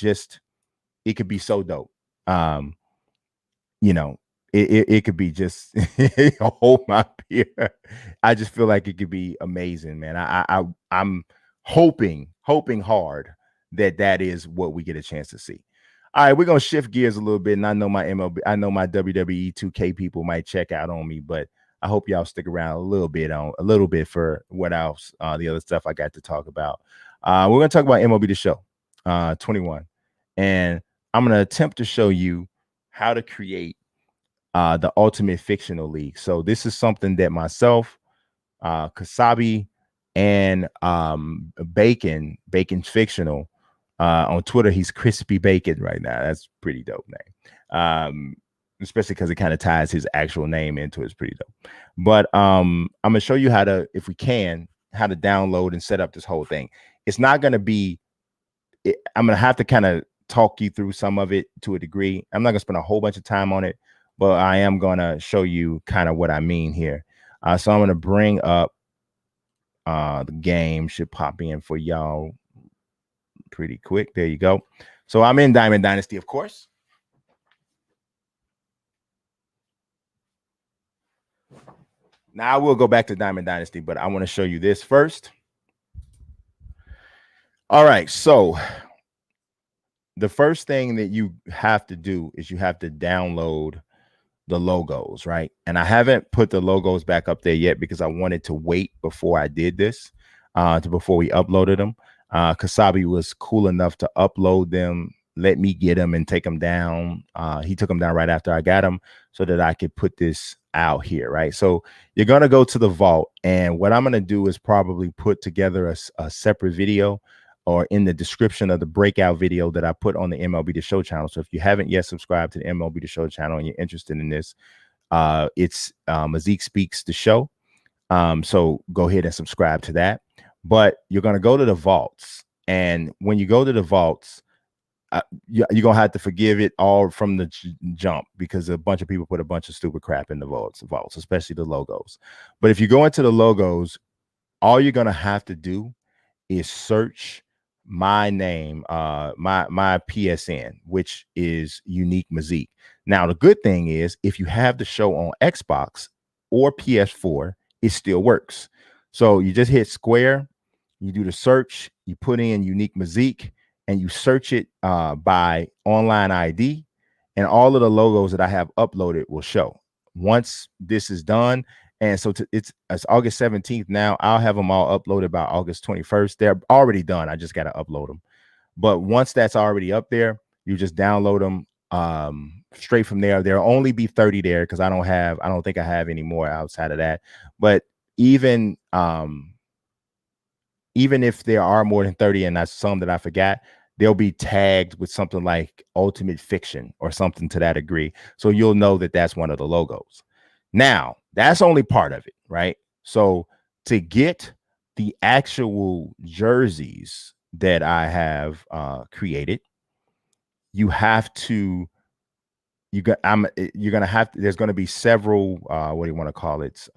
could be so dope. You know, it could be just hold my beer. I just feel like it could be amazing, man. I'm hoping hard that is what we get a chance to see. All right, we're gonna shift gears a little bit, and I know my WWE 2K people might check out on me, but I hope y'all stick around a little bit for what else, the other stuff I got to talk about. We're gonna talk about MLB The Show 21, and I'm gonna attempt to show you how to create the Ultimate Fictional League. So this is something that myself, Kasabi, and Bacon's Fictional, on Twitter, he's Crispy Bacon right now. That's pretty dope name. Especially because it kind of ties his actual name into it. It's pretty dope. But I'm gonna show you how to download and set up this whole thing. It's not gonna be, I'm gonna have to kind of talk you through some of it to a degree. I'm not gonna spend a whole bunch of time on it, but I am gonna show you kind of what I mean here. So I'm gonna bring up The game should pop in for y'all pretty quick. There you go. So I'm in Diamond Dynasty, of course. Now I will go back to Diamond Dynasty, but I want to show you this first. All right, so the first thing that you have to do is you have to download the logos, right? And I haven't put the logos back up there yet because I wanted to wait before I did this, before we uploaded them. Kasabi was cool enough to upload them, let me get them and take them down. He took them down right after I got them so that I could put this out here, right? So you're going to go to the vault, and what I'm going to do is probably put together a separate video or in the description of the breakout video that I put on the MLB The Show channel. So if you haven't yet subscribed to the MLB The Show channel and you're interested in this, it's Mazique Speaks the Show. So go ahead and subscribe to that. But you're going to go to the vaults. And when you go to the vaults, you're going to have to forgive it all from the jump because a bunch of people put a bunch of stupid crap in the vaults, especially the logos. But if you go into the logos, all you're going to have to do is search my name, my PSN, which is Unique Mazique. Now, the good thing is if you have the show on Xbox or PS4, it still works. So you just hit square, you do the search, you put in Unique Mazique, and you search it by online ID, and all of the logos that I have uploaded will show. Once this is done, and so it's August 17th now, I'll have them all uploaded by August 21st. They're already done. I just got to upload them. But once that's already up there, you just download them straight from there. There'll only be 30 there because I don't think I have any more outside of that. But even if there are more than 30 and that's some that I forgot, they'll be tagged with something like Ultimate Fiction or something to that degree. So you'll know that that's one of the logos. Now, that's only part of it, right? So to get the actual jerseys that I have created, you have to, you're going to have to, there's going to be several, what do you want to call it?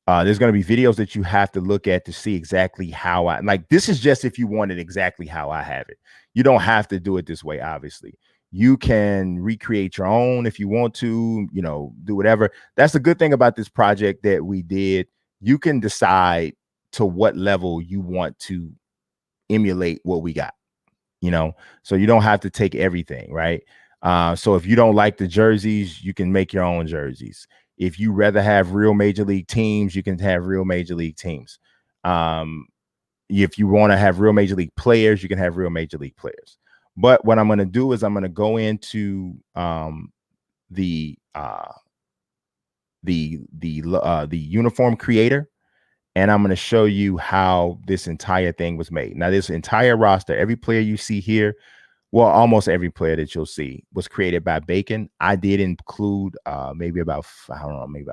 There's going to be videos that you have to look at to see exactly how I, like, this is just if you want it exactly how I have it. You don't have to do it this way, obviously. You can recreate your own if you want to, you know, do whatever. That's the good thing about this project that we did. You can decide to what level you want to emulate what we got, you know, so you don't have to take everything, right? So if you don't like the jerseys, you can make your own jerseys. If you rather have real major league teams, you can have real major league teams. If you want to have real major league players, you can have real major league players. But what I'm going to do is I'm going to go into the uniform creator, and I'm going to show you how this entire thing was made. Now, this entire roster, every player you see here, well, almost every player that you'll see was created by Bacon. I did include maybe about, I don't know, maybe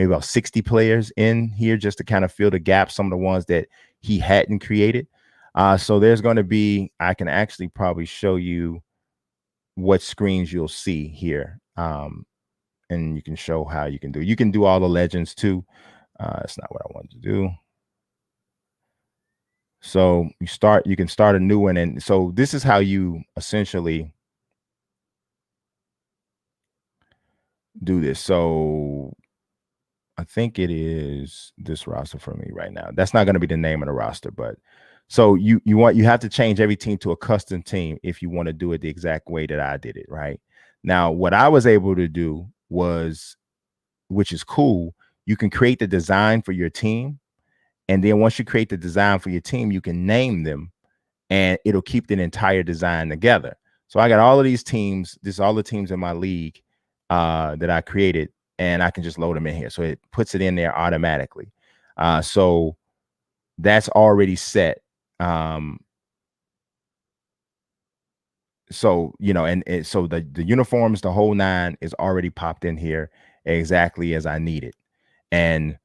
about 60 players in here just to kind of fill the gaps, some of the ones that he hadn't created. So there's going to be, I can actually probably show you what screens you'll see here. And you can show how you can do all the legends too. That's not what I wanted to do. So you can start a new one. And so this is how you essentially do this. So I think it is this roster for me right now. That's not going to be the name of the roster, but so you have to change every team to a custom team if you want to do it the exact way that I did it, right? Now, what I was able to do was, which is cool, you can create the design for your team. And then once you create the design for your team, you can name them and it'll keep the entire design together. So I got all of these teams. This is all the teams in my league that I created, and I can just load them in here. So it puts it in there automatically. So that's already set. So, you know, and so the uniforms, the whole nine is already popped in here exactly as I need it. And,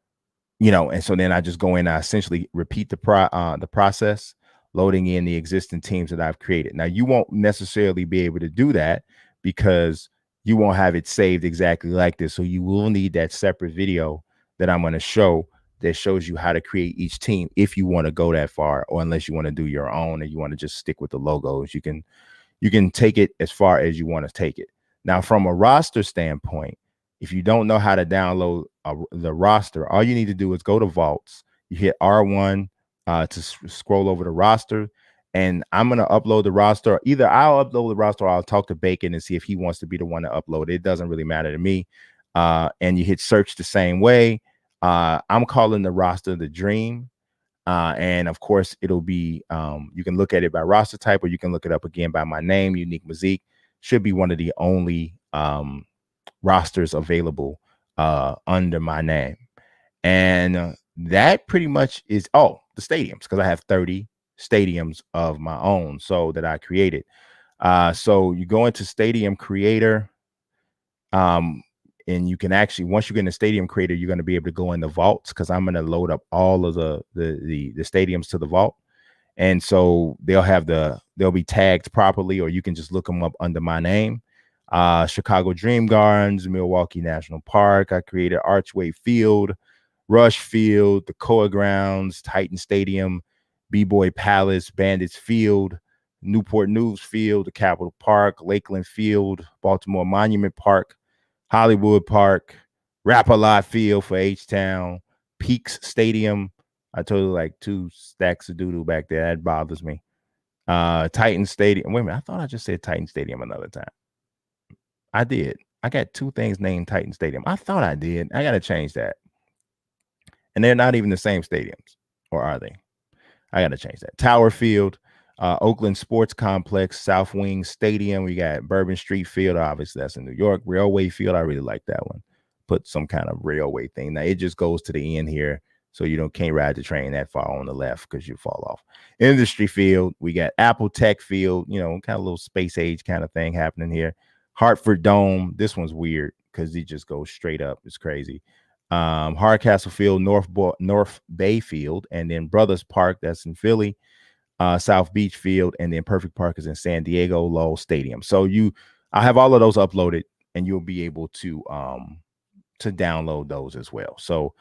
you know, and so then I just go in, I essentially repeat the process, loading in the existing teams that I've created. Now, you won't necessarily be able to do that because you won't have it saved exactly like this. So you will need that separate video that I'm going to show that shows you how to create each team if you want to go that far, or unless you want to do your own and you want to just stick with the logos. You can take it as far as you want to take it. Now, from a roster standpoint, if you don't know how to download the roster, all you need to do is go to Vaults. You hit R1 to scroll over the roster, and I'm going to upload the roster. Either I'll upload the roster or I'll talk to Bacon and see if he wants to be the one to upload it. It doesn't really matter to me. And you hit search the same way. I'm calling the roster the Dream. And of course, it'll be you can look at it by roster type, or you can look it up again by my name, Unique Mazique. Should be one of the only rosters available under my name. And that pretty much is the stadiums, because I have 30 stadiums of my own, so that I created. So you go into Stadium Creator, and you can actually, once you get in the Stadium Creator, you're going to be able to go in the vaults, because I'm going to load up all of the stadiums to the vault. And so they'll be tagged properly, or you can just look them up under my name. Chicago Dream Gardens, Milwaukee National Park. I created Archway Field, Rush Field, the Coa Grounds, Titan Stadium, B-Boy Palace, Bandits Field, Newport News Field, the Capitol Park, Lakeland Field, Baltimore Monument Park, Hollywood Park, Rap-A-Lot Field for H-Town, Peaks Stadium. I told you, like 2 stacks of doo-doo back there. That bothers me. Titan Stadium. Wait a minute. I thought I just said Titan Stadium another time. I did. I got 2 things named Titan Stadium. I thought I did. I got to change that. And they're not even the same stadiums. Or are they? I got to change that. Tower Field, Oakland Sports Complex, South Wing Stadium. We got Bourbon Street Field. Obviously, that's in New York. Railway Field. I really like that one. Put some kind of railway thing. Now, it just goes to the end here, so you can't ride the train that far on the left because you fall off. Industry Field. We got Apple Tech Field. Kind of a little space age kind of thing happening here. Hartford Dome. This one's weird because it just goes straight up. It's crazy. Hardcastle Field, North Bay Field, and then Brothers Park, that's in Philly, South Beach Field, and then Perfect Park is in San Diego, Lowell Stadium. So I have all of those uploaded, and you'll be able to download those as well. So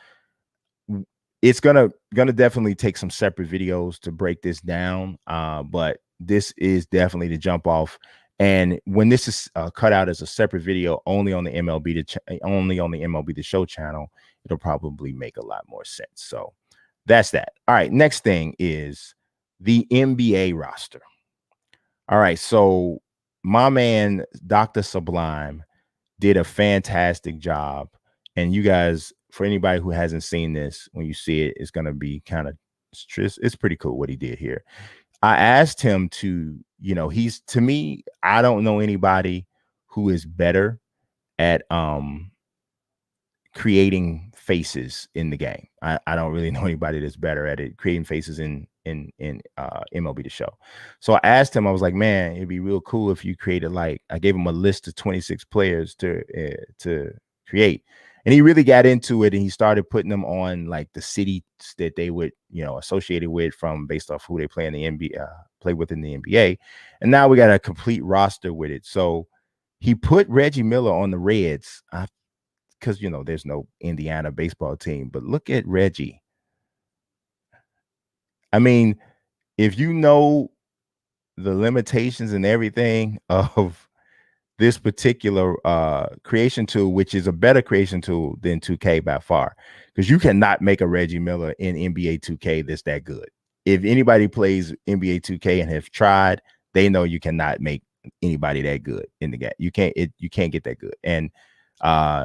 it's gonna definitely take some separate videos to break this down, but this is definitely the jump off. And when this is cut out as a separate video only on the MLB The Show channel, it'll probably make a lot more sense. So that's that. All right, next thing is the NBA roster. All right, so my man Dr. Sublime did a fantastic job, and you guys, for anybody who hasn't seen this, when you see it, it's gonna be kind of, it's pretty cool what he did here. I asked him to, to me, I don't know anybody who is better at creating faces in the game. I don't really know anybody that's better at it, creating faces in MLB The Show. So I asked him, I was like, man, it'd be real cool if you created, I gave him a list of 26 players to create. And he really got into it, and he started putting them on the cities that they would, associated with based off who they play in the NBA, play with in the NBA. And now we got a complete roster with it. So he put Reggie Miller on the Reds because, there's no Indiana baseball team. But look at Reggie. I mean, if you know the limitations and everything of this particular creation tool, which is a better creation tool than 2K by far, because you cannot make a Reggie Miller in NBA 2K that's that good. If anybody plays NBA 2K and have tried, they know you cannot make anybody that good in the game. You can't get that good. And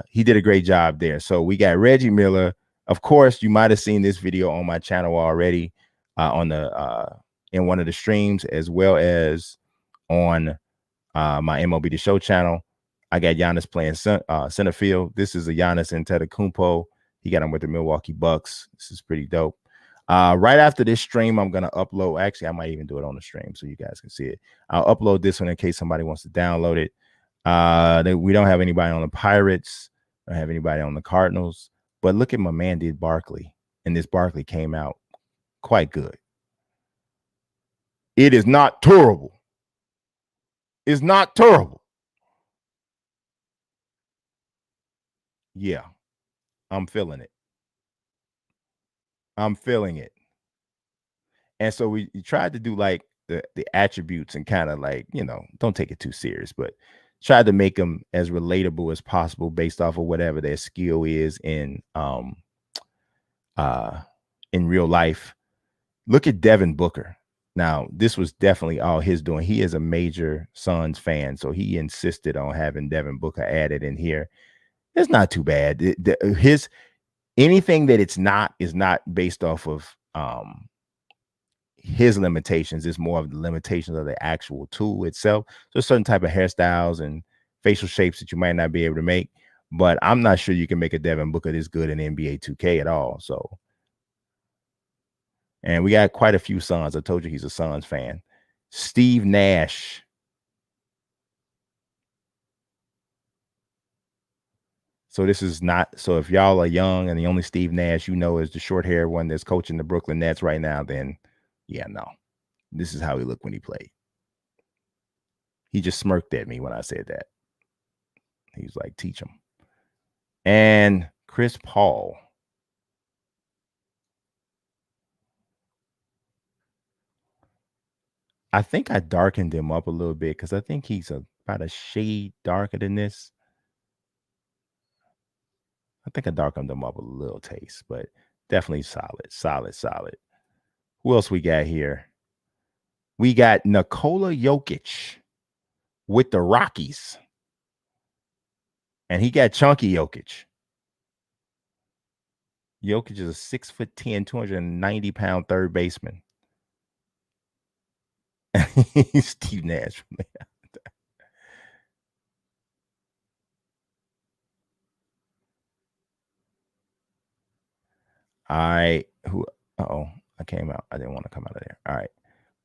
he did a great job there. So we got Reggie Miller. Of course, you might have seen this video on my channel already, in one of the streams, as well as on my MLB The Show channel. I got Giannis playing center field. This is a Giannis Antetokounmpo. He got him with the Milwaukee Bucks. This is pretty dope. Right after this stream, I'm going to upload. Actually, I might even do it on the stream so you guys can see it. I'll upload this one in case somebody wants to download it. We don't have anybody on the Pirates. Don't have anybody on the Cardinals. But look at my man did Barkley. And this Barkley came out quite good. It is not terrible. It's not terrible. Yeah, I'm feeling it. I'm feeling it. And so we tried to do like the attributes and kind of like, don't take it too serious, but tried to make them as relatable as possible based off of whatever their skill is uh in real life. Look at Devin Booker. Now, this was definitely all his doing. He is a major Suns fan, so he insisted on having Devin Booker added in here. It's not too bad. His anything that it's not is not based off of his limitations. It's more of the limitations of the actual tool itself. So certain type of hairstyles and facial shapes that you might not be able to make. But I'm not sure you can make a Devin Booker this good in NBA 2K at all. So, and we got quite a few Suns. I told you he's a Suns fan. Steve Nash. So this is not, so if y'all are young and the only Steve Nash you know is the short hair one that's coaching the Brooklyn Nets right now, then yeah, no. This is how he looked when he played. He just smirked at me when I said that. He was like, teach him. And Chris Paul. I think I darkened him up a little bit because I think he's about a shade darker than this. I think I darkened him up a little taste, but definitely solid. Who else we got here? We got Nikola Jokic with the Rockies. And he got chunky Jokic. Jokic is a 6'10", 290-pound third baseman. Steve Nash. All right. I came out. I didn't want to come out of there. All right.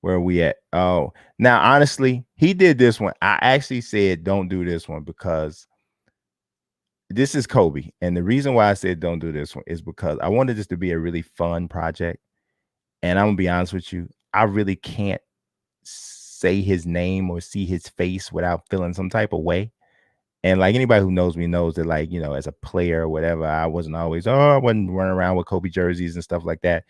Where are we at? Oh, now, honestly, he did this one. I actually said don't do this one because this is Kobe. And the reason why I said don't do this one is because I wanted this to be a really fun project. And I'm going to be honest with you. I really can't say his name or see his face without feeling some type of way. And like anybody who knows me knows that, like, as a player or whatever, I wasn't always, I wasn't running around with Kobe jerseys and stuff like that.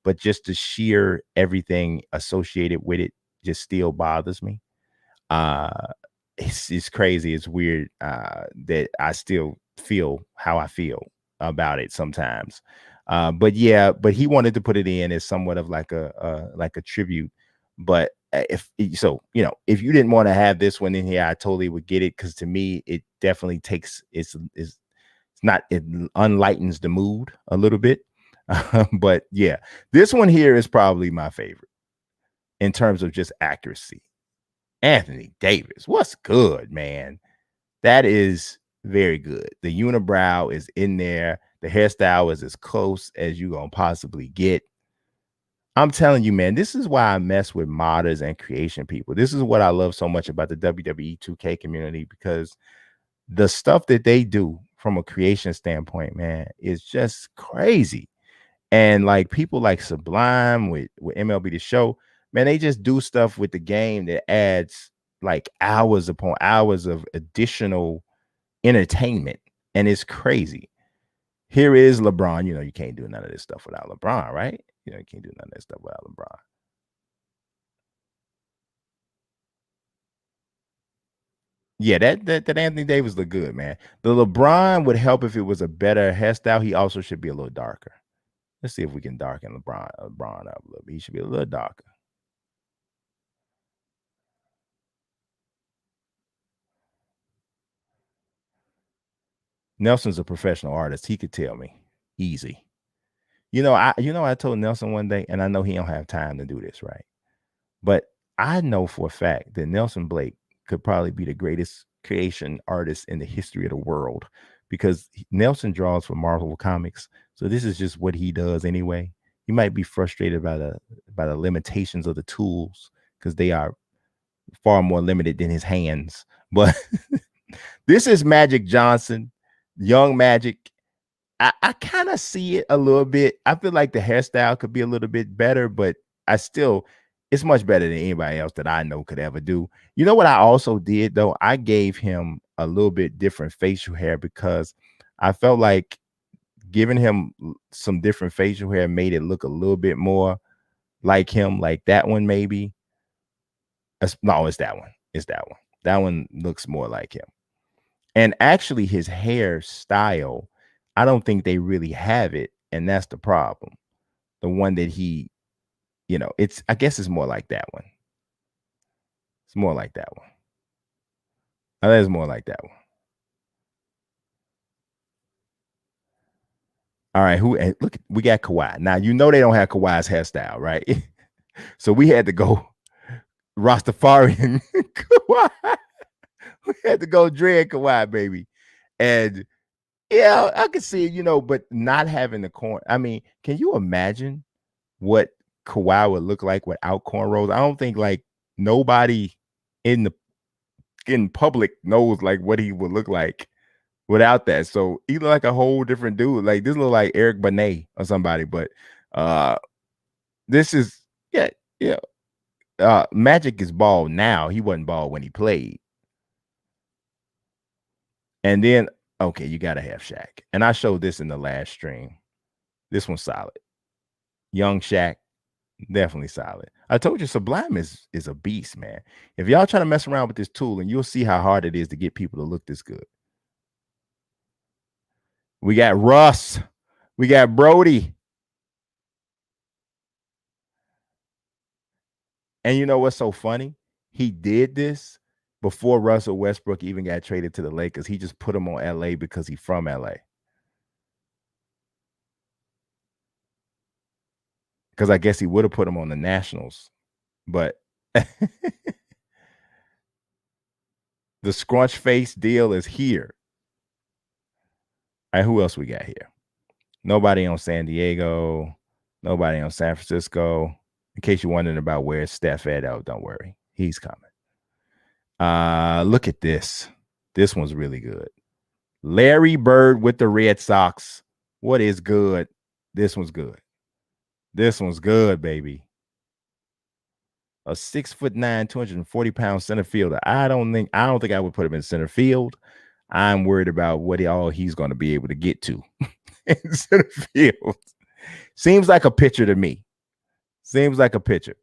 But just the sheer everything associated with it just still bothers me. It's crazy. It's weird that I still feel how I feel about it sometimes. But he wanted to put it in as somewhat of like a tribute. But if you didn't want to have this one in here, I totally would get it, because to me it definitely takes it unlightens the mood a little bit. But yeah, this one here is probably my favorite in terms of just accuracy. Anthony Davis, what's good, man? That is very good. The unibrow is in there. The hairstyle is as close as you're gonna possibly get. I'm telling you, man, this is why I mess with modders and creation people. This is what I love so much about the WWE 2K community, because the stuff that they do from a creation standpoint, man, is just crazy. And like people like Sublime with MLB The Show, man, they just do stuff with the game that adds like hours upon hours of additional entertainment. And it's crazy. Here is LeBron. You can't do none of this stuff without LeBron, right? You can't do none of that stuff without LeBron. Yeah, that Anthony Davis look good, man. The LeBron would help if it was a better hairstyle. He also should be a little darker. Let's see if we can darken LeBron up a little bit. He should be a little darker. Nelson's a professional artist. He could tell me easy. I told Nelson one day, and I know he don't have time to do this, right? But I know for a fact that Nelson Blake could probably be the greatest creation artist in the history of the world, because Nelson draws for Marvel Comics. So this is just what he does anyway. He might be frustrated by the limitations of the tools, because they are far more limited than his hands. But this is Magic Johnson, young Magic. I kind of see it a little bit. I feel like the hairstyle could be a little bit better, but it's much better than anybody else that I know could ever do. You know what I also did, though? I gave him a little bit different facial hair, because I felt like giving him some different facial hair made it look a little bit more like him, like that one maybe. No, it's that one. It's that one. That one looks more like him. And actually, his hairstyle, I don't think they really have it, and that's the problem. The one that he, I guess it's more like that one. It's more like that one. I think it's more like that one. All right, look, we got Kawhi. Now, they don't have Kawhi's hairstyle, right? So we had to go Rastafarian Kawhi. We had to go dread Kawhi, baby. And yeah, I could see it, but not having the corn. I mean, can you imagine what Kawhi would look like without cornrows? I don't think like nobody in public knows like what he would look like without that. So he look like a whole different dude. Like this look like Eric Benet or somebody, but this is yeah. Magic is bald now. He wasn't bald when he played. And then okay, you gotta have Shaq. And I showed this in the last stream. This one's solid. Young Shaq, definitely solid. I told you Sublime is a beast, man. If y'all trying to mess around with this tool, and you'll see how hard it is to get people to look this good. We got Russ. We got Brody. And you know what's so funny? He did this before Russell Westbrook even got traded to the Lakers. He just put him on LA because he's from LA. Because I guess he would have put him on the Nationals. But the scrunch face deal is here. All right, who else we got here? Nobody on San Diego. Nobody on San Francisco. In case you're wondering about where Steph at, don't worry. He's coming. Look at this. This one's really good. Larry Bird with the Red Sox. What is good? This one's good. This one's good, baby. A 6'9", 240-pound center fielder. I don't think I would put him in center field. I'm worried about what he's going to be able to get to in center field. Seems like a pitcher to me. Seems like a pitcher.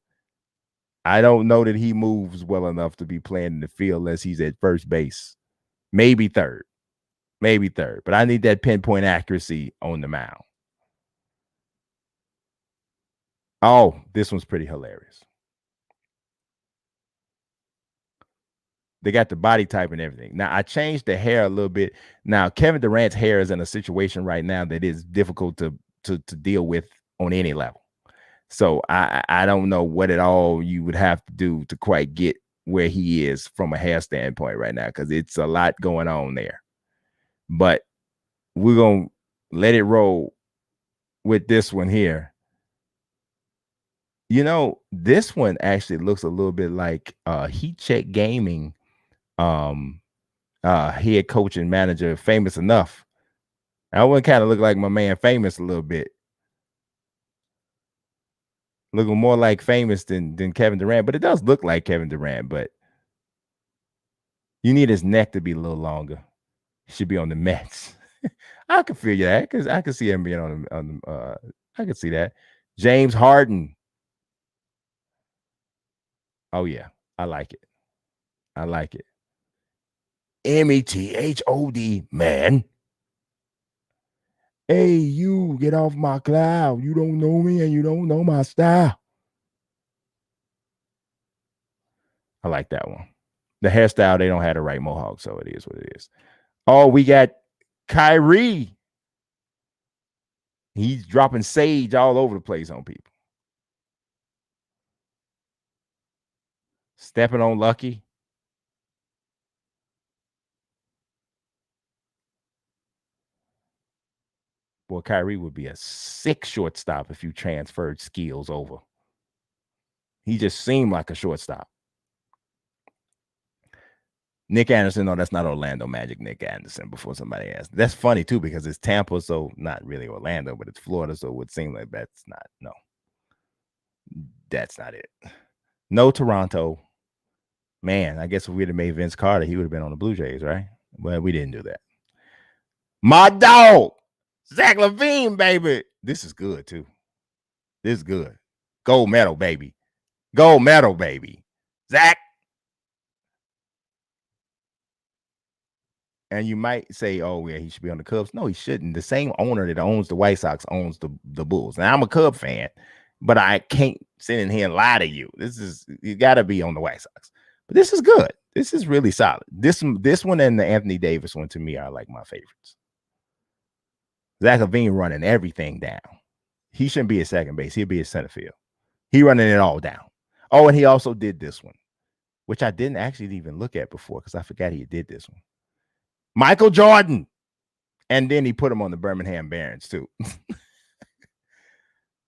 I don't know that he moves well enough to be playing in the field unless he's at first base. Maybe third. But I need that pinpoint accuracy on the mound. Oh, this one's pretty hilarious. They got the body type and everything. Now, I changed the hair a little bit. Now, Kevin Durant's hair is in a situation right now that is difficult to deal with on any level. So I don't know what at all you would have to do to quite get where he is from a hair standpoint right now, because it's a lot going on there. But we're going to let it roll with this one here. This one actually looks a little bit like Heat Check Gaming head coach and manager, Famous Enough. That one kind of look like my man Famous a little bit. Looking more like Famous than Kevin Durant, but it does look like Kevin Durant, but you need his neck to be a little longer. He should be on the Mets. I can feel that because I can see him being on I can see that. James Harden. Oh yeah, I like it. METHOD, man. Hey, you get off my cloud. You don't know me and you don't know my style. I like that one. The hairstyle, they don't have the right mohawk, so it is what it is. Oh, we got Kyrie. He's dropping sage all over the place on people. Stepping on Lucky. Boy, Kyrie would be a sick shortstop if you transferred skills over. He just seemed like a shortstop. Nick Anderson, no, that's not Orlando Magic Nick Anderson, before somebody asked. That's funny, too, because it's Tampa, so not really Orlando, but it's Florida, so it would seem like that's not, no. That's not it. No Toronto. Man, I guess if we'd have made Vince Carter, he would have been on the Blue Jays, right? Well, we didn't do that. My dog, Zach LaVine, baby. This is good too. This is good. Gold medal, baby. Gold medal, baby. Zach. And you might say, oh, yeah, he should be on the Cubs. No, he shouldn't. The same owner that owns the White Sox owns the Bulls. Now, I'm a Cub fan, but I can't sit in here and lie to you. You got to be on the White Sox. But this is good. This is really solid. This one and the Anthony Davis one, to me, are like my favorites. Zach LaVine running everything down. He shouldn't be at second base. He'll be at center field. He running it all down. Oh, and he also did this one, which I didn't actually even look at before because I forgot he did this one. Michael Jordan. And then he put him on the Birmingham Barons, too.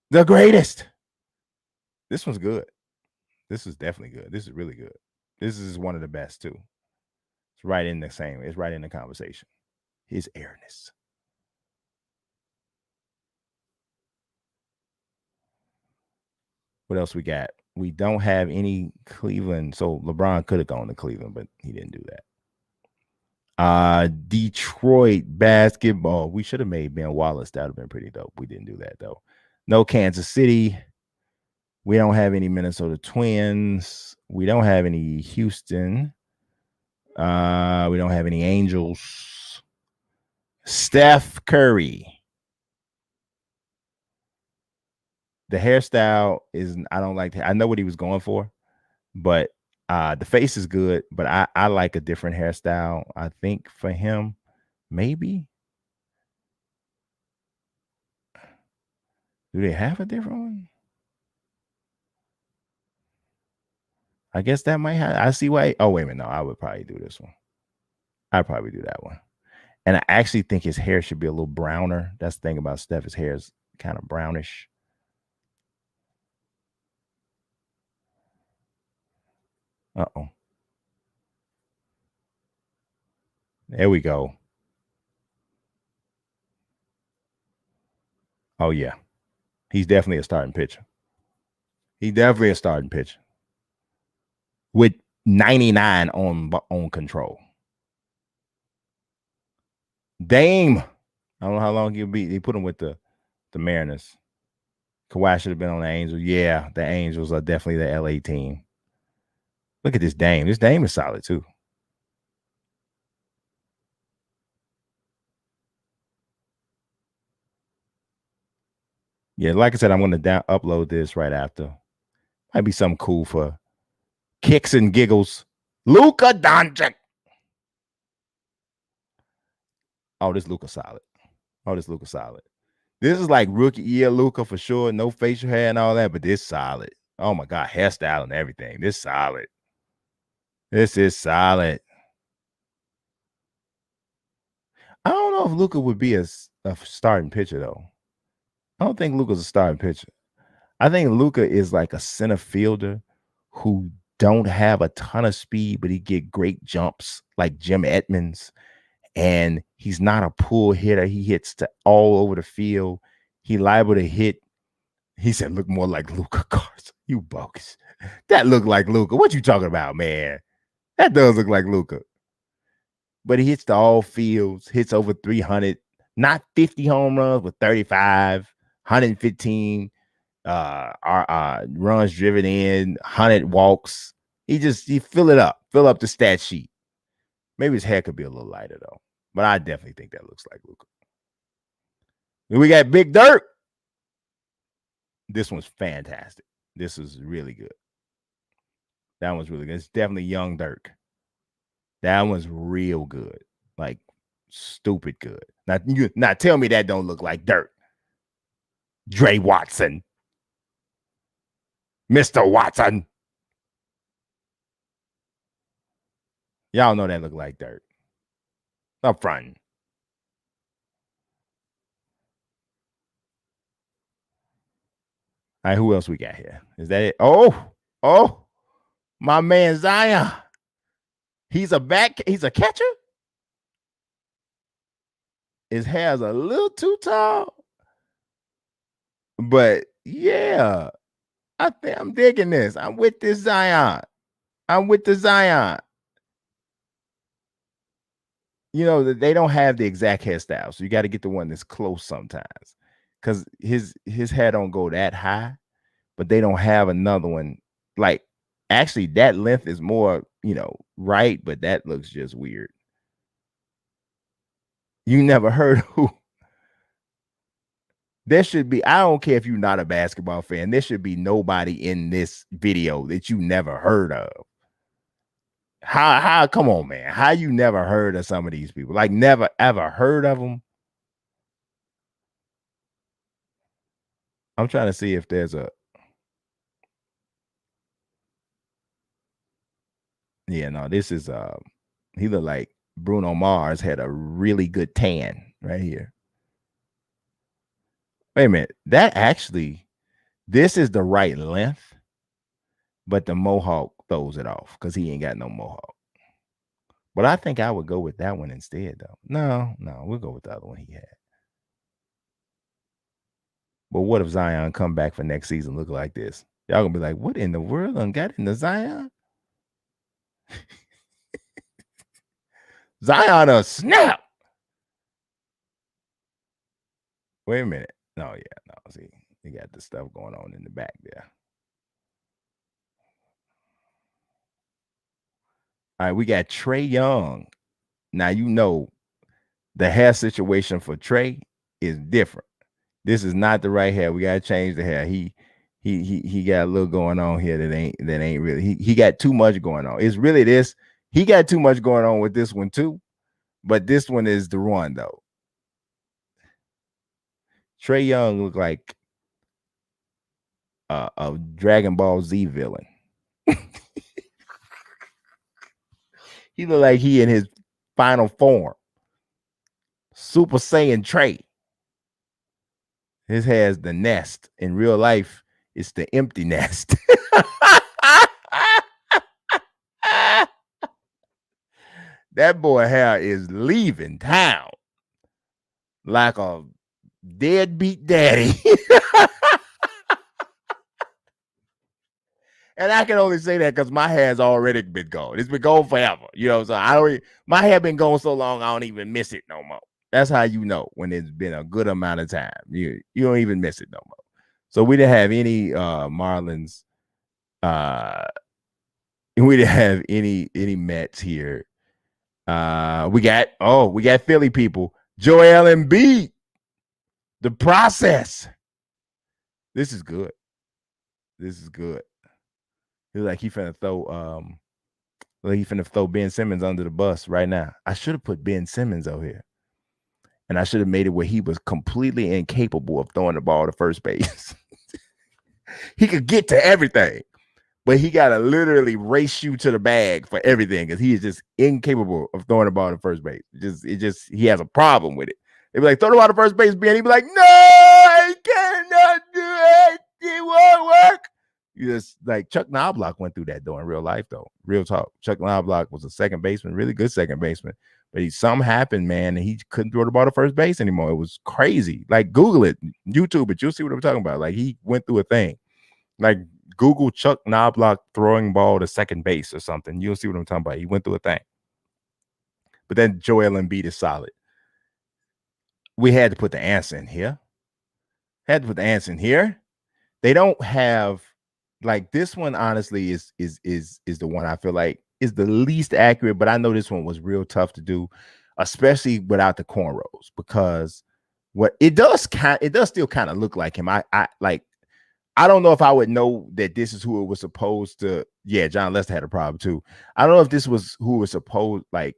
The greatest. This one's good. This is definitely good. This is really good. This is one of the best, too. It's right in the same. It's right in the conversation. His airness. What else we got? We don't have any Cleveland. So LeBron could have gone to Cleveland, but he didn't do that. Detroit basketball. We should have made Ben Wallace. That would have been pretty dope. We didn't do that, though. No Kansas City. We don't have any Minnesota Twins. We don't have any Houston. We don't have any Angels. Steph Curry. The hairstyle is, I don't like that. I know what he was going for, but the face is good, but I like a different hairstyle. I think for him, maybe. Do they have a different one? I guess that might have. I see why. Oh, wait a minute. No, I would probably do this one. I'd probably do that one. And I actually think his hair should be a little browner. That's the thing about Steph. His hair is kind of brownish. Uh-oh. There we go. Oh, yeah. He's definitely a starting pitcher. He's definitely a starting pitcher. With 99 on control. Dame. I don't know how long he'll be. They put him with the Mariners. Kawhi should have been on the Angels. Yeah, the Angels are definitely the LA team. Look at this Dame. This Dame is solid, too. Yeah, like I said, I'm going to upload this right after. Might be something cool for kicks and giggles. Luka Doncic. Oh, this Luka solid. This is like rookie year Luka for sure. No facial hair and all that, but this solid. Oh, my God. Hairstyle and everything. This solid. This is solid. I don't know if Luka would be a starting pitcher, though. I don't think Luka's a starting pitcher. I think Luka is like a center fielder who don't have a ton of speed, but he get great jumps like Jim Edmonds. And he's not a pull hitter. He hits all over the field. He liable to hit. He said, look more like Luka Garza. You bogus. That look like Luka. What you talking about, man? That does look like Luka. But he hits to all fields, hits over 300, not 50 home runs, but 35, 115 runs driven in, 100 walks. He fill up the stat sheet. Maybe his hair could be a little lighter, though. But I definitely think that looks like Luka. We got Big Dirt. This one's fantastic. This is really good. That one's really good. It's definitely young Dirk. That one's real good. Like, stupid good. Now tell me that don't look like Dirk. Dre Watson. Mr. Watson. Y'all know that look like Dirk. Up front. All right, who else we got here? Is that it? Oh, my man Zion. He's a catcher? His hair's a little too tall. But yeah, I think I'm digging this. I'm with this Zion. I'm with the Zion. you know, they don't have the exact hairstyle, so you got to get the one that's close sometimes, because his hair don't go that high, but they don't have another one. Like, actually, that length is more, you know, right, but that looks just weird. You never heard who? There should be, I don't care if you're not a basketball fan, there should be nobody in this video that you never heard of. How come on, man? How you never heard of some of these people? Like, never ever heard of them? I'm trying to see if there's a, yeah, no, this is he looked like Bruno Mars had a really good tan right here. Wait a minute. That actually, this is the right length, but the mohawk throws it off because he ain't got no mohawk. But I think I would go with that one instead, though. No, we'll go with the other one he had. But what if Zion come back for next season look like this? Y'all gonna be like, what in the world done got into Zion? Zion a snap. Wait a minute. No, yeah, no. See, he got the stuff going on in the back there. All right, we got Trae Young. Now, you know, the hair situation for Trae is different. This is not the right hair. We gotta change the hair. He got a little going on here that ain't really. He got too much going on. It's really this. He got too much going on with this one too, but this one is the one though. Trae Young looked like a Dragon Ball Z villain. He looked like he in his final form. Super Saiyan Trae. His hair is the nest. In real life, it's the empty nest. That boy hair is leaving town like a deadbeat daddy. And I can only say that because my hair's already been gone. It's been gone forever. You know, so my hair been gone so long I don't even miss it no more. That's how you know when it's been a good amount of time. You don't even miss it no more. So we didn't have any Marlins. We didn't have any Mets here. We got Philly people. Joel Embiid. The process. This is good. This is good. He's like he finna throw Ben Simmons under the bus right now. I should have put Ben Simmons out here. And I should have made it where he was completely incapable of throwing the ball to first base. He could get to everything, but he got to literally race you to the bag for everything because he is just incapable of throwing the ball to first base. He has a problem with it. They'd be like, throw the ball to first base, Ben. He'd be like, no, I cannot do it. It won't work. You just like Chuck Knobloch went through that though in real life, though. Real talk. Chuck Knobloch was a second baseman, really good second baseman. But something happened, man, and he couldn't throw the ball to first base anymore. It was crazy. Like, Google it, YouTube it. You'll see what I'm talking about. Like, he went through a thing. Like, Google Chuck Knobloch throwing ball to second base or something. You'll see what I'm talking about. He went through a thing. But then Joel Embiid is solid. We had to put the answer in here. They don't have, like, this one, honestly, is the one I feel like is the least accurate, but I know this one was real tough to do, especially without the cornrows, because what it does still kind of look like him. I don't know if I would know that this is who it was supposed to. Yeah, John Lester had a problem too. I don't know if this was who was supposed, like,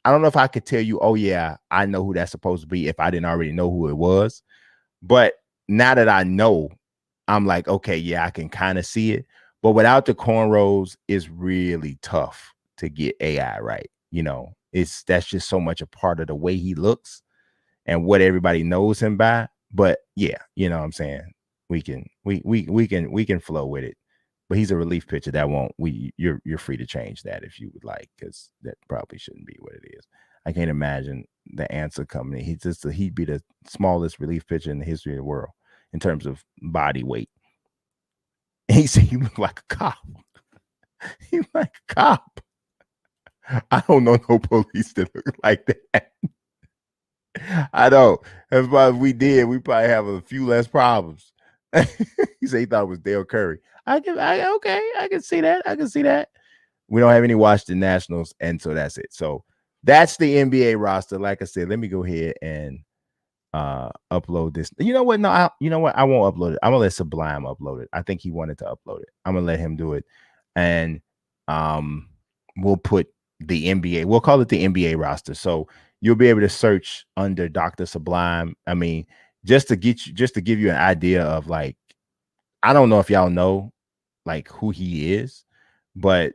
I don't know if I could tell you, oh yeah, I know who that's supposed to be if I didn't already know who it was. But now that I know, I'm like, okay, yeah, I can kind of see it. But without the cornrows, it's really tough to get AI right. You know, that's just so much a part of the way he looks and what everybody knows him by. But yeah, you know what I'm saying? We can flow with it. But he's a relief pitcher. That won't you're free to change that if you would like, because that probably shouldn't be what it is. I can't imagine the answer coming in. He'd be the smallest relief pitcher in the history of the world in terms of body weight. He said he looked like a cop. He like a cop. I don't know no police that look like that. I know. That's why if we did, we probably have a few less problems. He said he thought it was Dale Curry. Okay, I can see that. I can see that. We don't have any Washington Nationals, and so that's it. So that's the NBA roster. Like I said, let me go ahead and upload this. You know what? No, you know what? I won't upload it. I'm gonna let Sublime upload it. I think he wanted to upload it. I'm gonna let him do it, and we'll put the NBA. We'll call it the NBA roster. So you'll be able to search under Dr. Sublime. I mean, just to give you an idea of like, I don't know if y'all know like who he is, but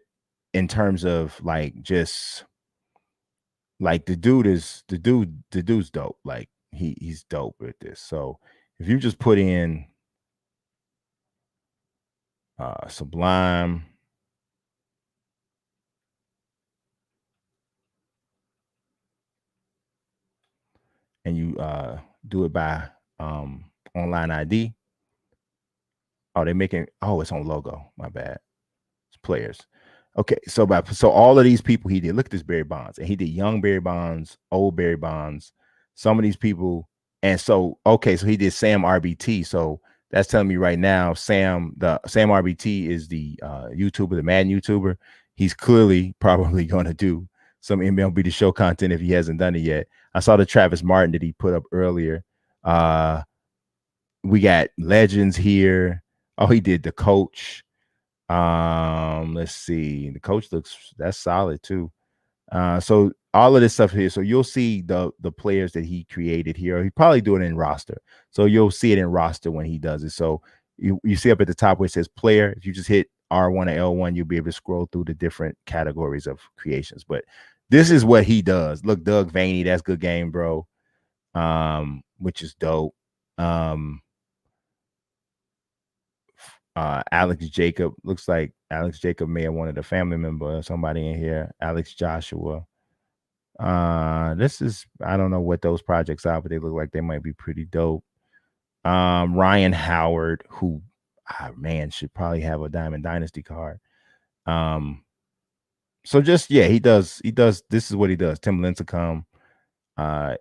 in terms of like just like the dude's dope. Like he's dope with this. So if you just put in Sublime, and you do it by online ID. Oh, they're making, oh, it's on logo. My bad. It's players. Okay, so all of these people he did. Look at this Barry Bonds, and he did young Barry Bonds, old Barry Bonds. Some of these people, and so okay, so he did Sam RBT. So that's telling me right now, Sam RBT is the YouTuber, the Madden YouTuber. He's clearly probably going to do some MLB The Show content if he hasn't done it yet. I saw the Travis Martin that he put up earlier. We got legends here. Oh, he did the coach. Let's see. The coach that's solid too. So all of this stuff here. So you'll see the players that he created here. He probably do it in roster. So you'll see it in roster when he does it. So you see up at the top where it says player. If you just hit R1 or L1, you'll be able to scroll through the different categories of creations. But this is what he does. Look, Doug Vaney, that's good game, bro. Which is dope. Alex Jacob, looks like Alex Jacob may have wanted a family member or somebody in here. Alex Joshua. This is, I don't know what those projects are, but they look like they might be pretty dope. Ryan Howard, who man should probably have a Diamond Dynasty card. So just he does this is what he does. Tim Lincecum.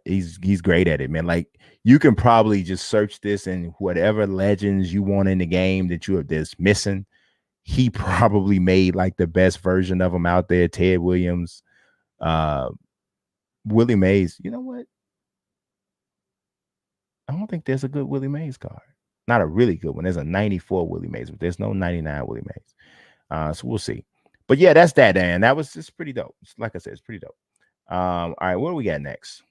He's great at it, man. Like you can probably just search this and whatever legends you want in the game that you have that's missing, he probably made like the best version of them out there. Ted Williams, Willie Mays. You know what? I don't think there's a good Willie Mays card. Not a really good one. There's a 94 Willie Mays, but there's no 99 Willie Mays. So we'll see. But yeah, that's that, Dan. That was just pretty dope. Like I said, it's pretty dope. All right, what do we got next?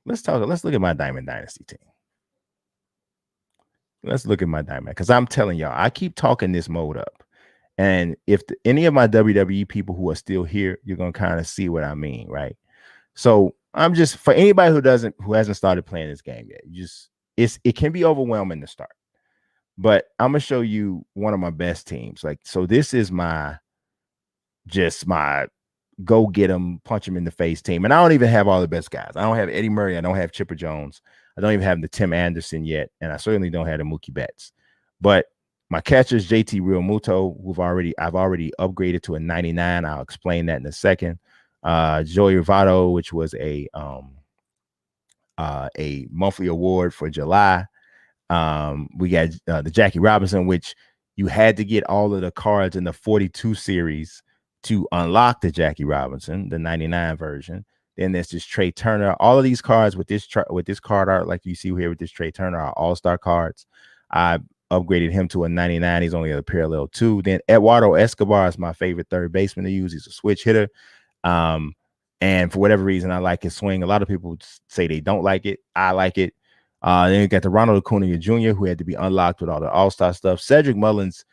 Let's look at my Diamond Dynasty team. Let's look at my Diamond, because I'm telling y'all, I keep talking this mode up. And if any of my WWE people who are still here, you're gonna kind of see what I mean, right? So I'm just, for anybody who hasn't started playing this game yet, it can be overwhelming to start. But I'm gonna show you one of my best teams. Like, so this is my go get him, punch him in the face team. And I don't even have all the best guys. I don't have Eddie Murray. I don't have Chipper Jones. I don't even have the Tim Anderson yet. And I certainly don't have the Mookie Betts. But my catchers, JT Realmuto, I've already upgraded to a 99. I'll explain that in a second. Joey Votto, which was a monthly award for July. We got the Jackie Robinson, which you had to get all of the cards in the 42 series to unlock the Jackie Robinson, the 99 version. Then there's this Trey Turner. All of these cards with this card art, like you see here with this Trey Turner, are all-star cards. I upgraded him to a 99. He's only a parallel 2. Then Eduardo Escobar is my favorite third baseman to use. He's a switch hitter. And for whatever reason, I like his swing. A lot of people say they don't like it. I like it. Then you got the Ronald Acuna Jr., who had to be unlocked with all the all-star stuff. Cedric Mullins,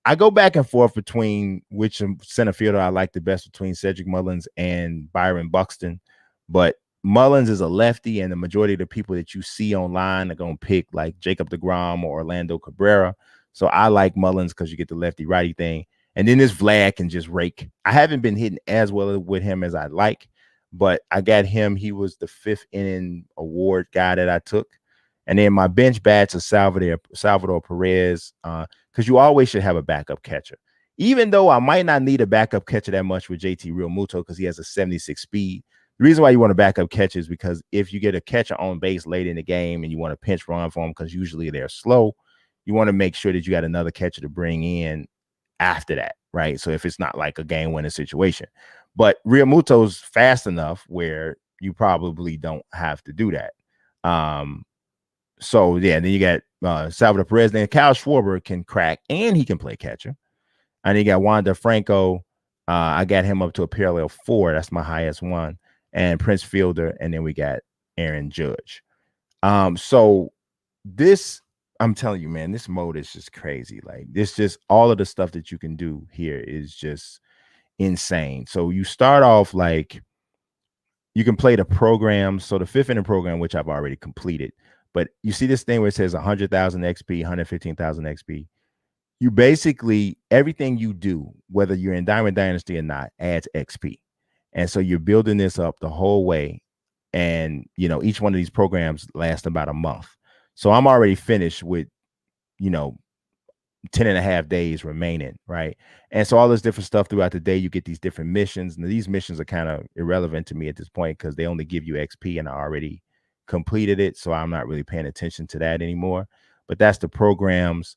I go back and forth between which center fielder I like the best between Cedric Mullins and Byron Buxton. But Mullins is a lefty, and the majority of the people that you see online are going to pick like Jacob deGrom or Orlando Cabrera. So I like Mullins because you get the lefty-righty thing. And then this Vlad can just rake. I haven't been hitting as well with him as I'd like, but I got him. He was the 5th inning award guy that I took. And then my bench bats are Salvador Perez, because you always should have a backup catcher. even though I might not need a backup catcher that much with JT Realmuto because he has a 76 speed. The reason why you want to backup catch is because if you get a catcher on base late in the game and you want to pinch run for them because usually they're slow, you want to make sure that you got another catcher to bring in after that, right? So if it's not like a game-winning situation. But Realmuto's fast enough where you probably don't have to do that. So, yeah, then you got Salvador Perez. Then Kyle Schwarber can crack, and he can play catcher. And you got Wander Franco. I got him up to a parallel 4. That's my highest one. And Prince Fielder, and then we got Aaron Judge. So this, I'm telling you, man, this mode is just crazy. Like, this just, all of the stuff that you can do here is just insane. So you start off like, you can play the program. So the 5th inning program, which I've already completed, but you see this thing where it says 100,000 XP, 115,000 XP. You basically, everything you do, whether you're in Diamond Dynasty or not, adds XP. And so you're building this up the whole way. And, you know, each one of these programs lasts about a month. So I'm already finished with, you know, 10 and a half days remaining, right? And so all this different stuff throughout the day, you get these different missions. And these missions are kind of irrelevant to me at this point because they only give you XP and I already completed it. So I'm not really paying attention to that anymore. But that's the programs.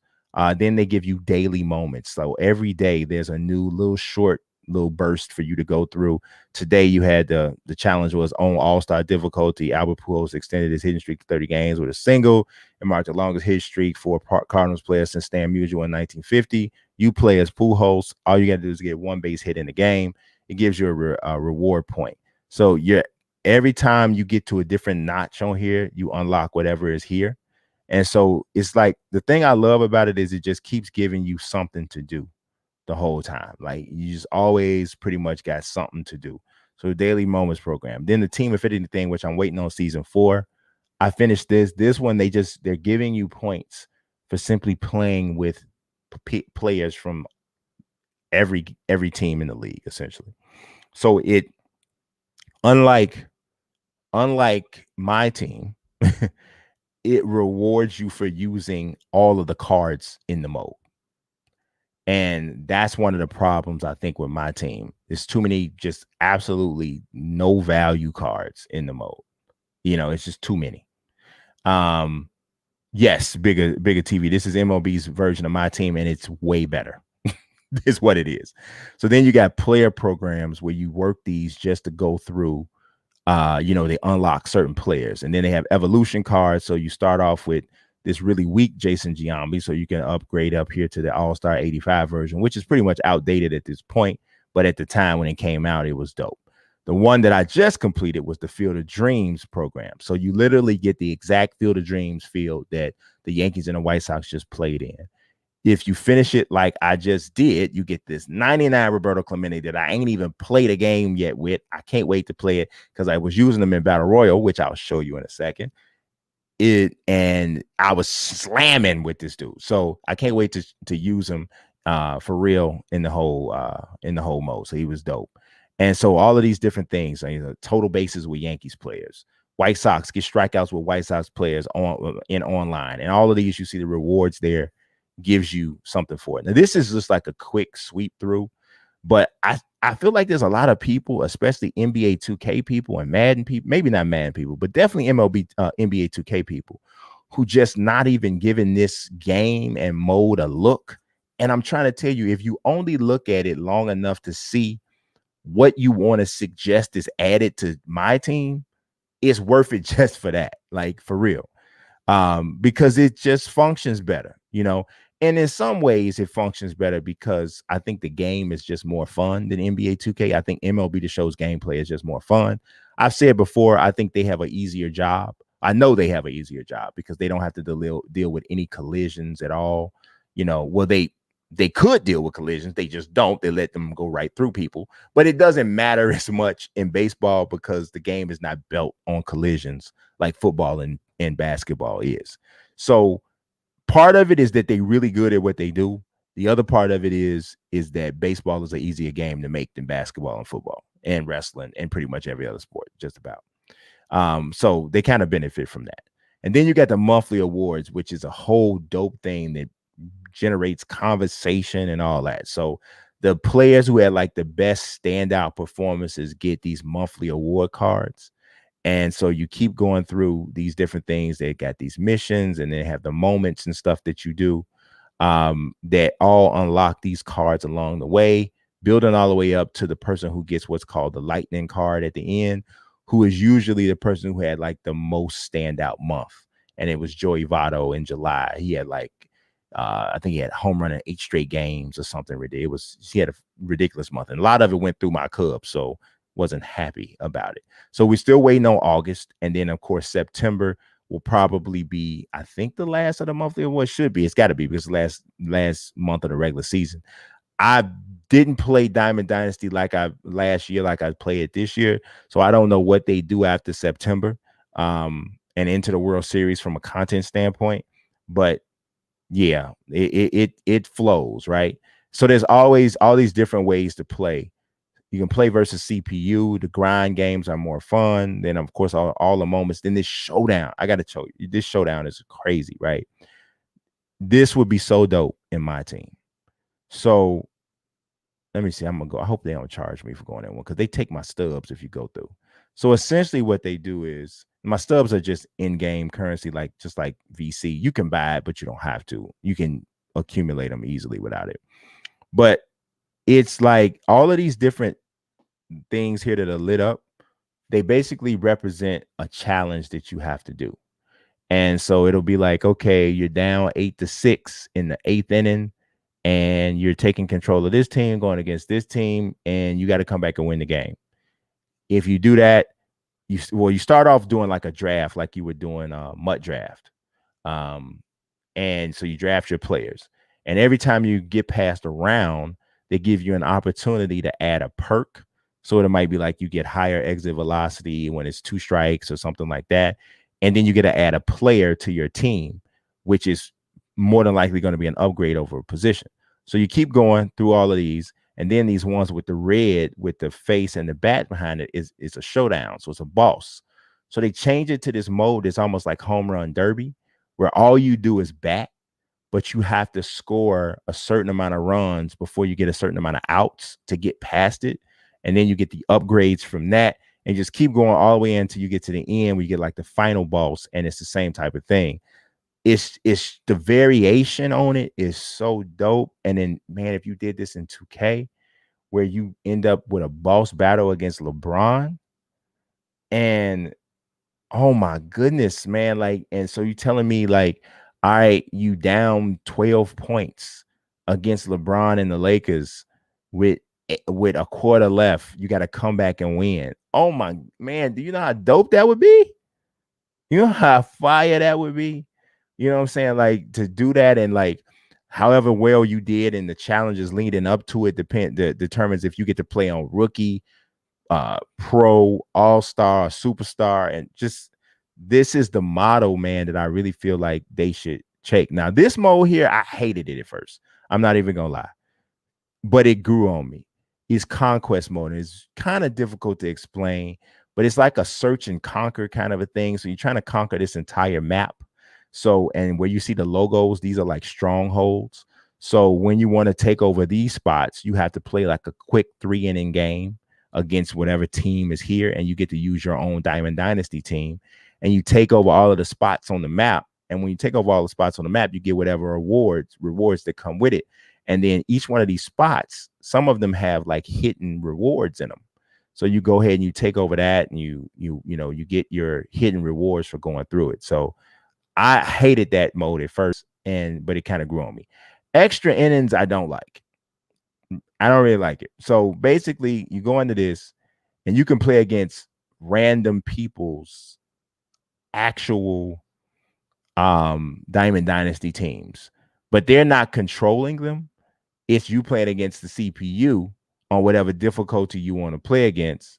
Then they give you daily moments. So every day there's a new little burst for you to go through. Today you had the challenge was on all-star difficulty. Albert Pujols extended his hitting streak to 30 games with a single and marked the longest hit streak for a Cardinals player since Stan Musial in 1950. You play as Pujols. All you got to do is get one base hit in the game. It gives you a reward point. So every time you get to a different notch on here, you unlock whatever is here. And so it's like, the thing I love about it is it just keeps giving you something to do the whole time. Like, you just always pretty much got something to do. So the daily moments program. Then the team affinity thing, which I'm waiting on season 4. I finished this one. They're giving you points for simply playing with players from every team in the league, essentially. So it, unlike my team, it rewards you for using all of the cards in the mode. And that's one of the problems I think with my team. There's too many just absolutely no value cards in the mode. You know, it's just too many. Yes, bigger TV. This is MLB's version of my team, and it's way better. Is what it is. So then you got player programs where you work these just to go through. You know, they unlock certain players, and then they have evolution cards. So you start off with this really weak Jason Giambi, so you can upgrade up here to the All-Star 85 version, which is pretty much outdated at this point. But at the time when it came out, it was dope. The one that I just completed was the Field of Dreams program. So you literally get the exact Field of Dreams field that the Yankees and the White Sox just played in. If you finish it like I just did, you get this 99 Roberto Clemente that I ain't even played a game yet with. I can't wait to play it because I was using them in Battle Royal, which I'll show you in a second. And I was slamming with this dude. So I can't wait to use him for real in the whole mode. So he was dope. And so all of these different things, you know, total bases with Yankees players, White Sox, get strikeouts with White Sox players online. And all of these, you see the rewards there, gives you something for it. Now, this is just like a quick sweep through, but I feel like there's a lot of people, especially NBA 2K people and Madden people, maybe not Madden people, but definitely NBA 2K people, who just not even giving this game and mode a look. And I'm trying to tell you, if you only look at it long enough to see what you want to suggest is added to my team, it's worth it just for that, like for real. Because it just functions better, you know. And in some ways, it functions better because I think the game is just more fun than NBA 2K. I think MLB The Show's gameplay is just more fun. I've said before, I think they have an easier job. I know they have an easier job because they don't have to deal with any collisions at all. You know, well, they could deal with collisions. They just don't. They let them go right through people. But it doesn't matter as much in baseball because the game is not built on collisions like football and basketball is. So part of it is that they're really good at what they do. The other part of it is that baseball is an easier game to make than basketball and football and wrestling and pretty much every other sport, just about. So they kind of benefit from that. And then you got the monthly awards, which is a whole dope thing that generates conversation and all that. So the players who had like the best standout performances get these monthly award cards. And so you keep going through these different things. They got these missions and they have the moments and stuff that you do that all unlock these cards along the way, building all the way up to the person who gets what's called the lightning card at the end, who is usually the person who had like the most standout month. And it was Joey Votto in July. He had like, I think he had home run in 8 straight games or something ridiculous. He had a ridiculous month. And a lot of it went through my Cubs. So wasn't happy about it. So we're still waiting on August. And then, of course, September will probably be, I think, the last of the monthly award. Should be. It's got to be because last month of the regular season. I didn't play Diamond Dynasty last year like I played it this year. So I don't know what they do after September and into the World Series from a content standpoint. But yeah, it flows, right? So there's always all these different ways to play. You can play versus CPU. The grind games are more fun. Then, of course, all the moments. Then this showdown. I got to tell you, this showdown is crazy, right? This would be so dope in my team. So let me see. I'm going to go. I hope they don't charge me for going in one because they take my stubs if you go through. So essentially what they do is my stubs are just in-game currency, just like VC. You can buy it, but you don't have to. You can accumulate them easily without it. But it's like all of these different things here that are lit up, they basically represent a challenge that you have to do. And so it'll be like, okay, you're down 8-6 in the 8th inning, and you're taking control of this team, going against this team, and you got to come back and win the game. If you do that, you start off doing like a draft, like you were doing a MUT draft. And so you draft your players. And every time you get past a round, they give you an opportunity to add a perk. So it might be like you get higher exit velocity when it's 2 strikes or something like that. And then you get to add a player to your team, which is more than likely going to be an upgrade over a position. So you keep going through all of these. And then these ones with the red, with the face and the bat behind it is a showdown. So it's a boss. So they change it to this mode that's almost like home run derby, where all you do is bat, but you have to score a certain amount of runs before you get a certain amount of outs to get past it. And then you get the upgrades from that and just keep going all the way until you get to the end where you get like the final boss, and it's the same type of thing. It's the variation on it is so dope. And then, man, if you did this in 2K, where you end up with a boss battle against LeBron, and oh my goodness, man, like, and so you telling me like, all right, you down 12 points against LeBron and the Lakers with a quarter left, you got to come back and win. Oh my man, do you know how dope that would be? You know how fire that would be? You know what I'm saying? Like, to do that, and like however well you did and the challenges leading up to it determines if you get to play on rookie, pro, all-star, superstar. And just this is the motto, man, that I really feel like they should check. Now, this mode here, I hated it at first. I'm not even gonna lie, but it grew on me. It's conquest mode. It's kind of difficult to explain, but it's like a search and conquer kind of a thing. So you're trying to conquer this entire map. So, and where you see the logos, these are like strongholds. So when you want to take over these spots, you have to play like a quick 3-inning game against whatever team is here, and you get to use your own Diamond Dynasty team, and you take over all of the spots on the map. And when you take over all the spots on the map, you get whatever rewards that come with it. And then each one of these spots, some of them have like hidden rewards in them. So you go ahead and you take over that, and you get your hidden rewards for going through it. So I hated that mode at first, but it kind of grew on me. Extra innings, I don't like. I don't really like it. So basically, you go into this, and you can play against random people's actual Diamond Dynasty teams, but they're not controlling them. It's you playing against the CPU on whatever difficulty you want to play against,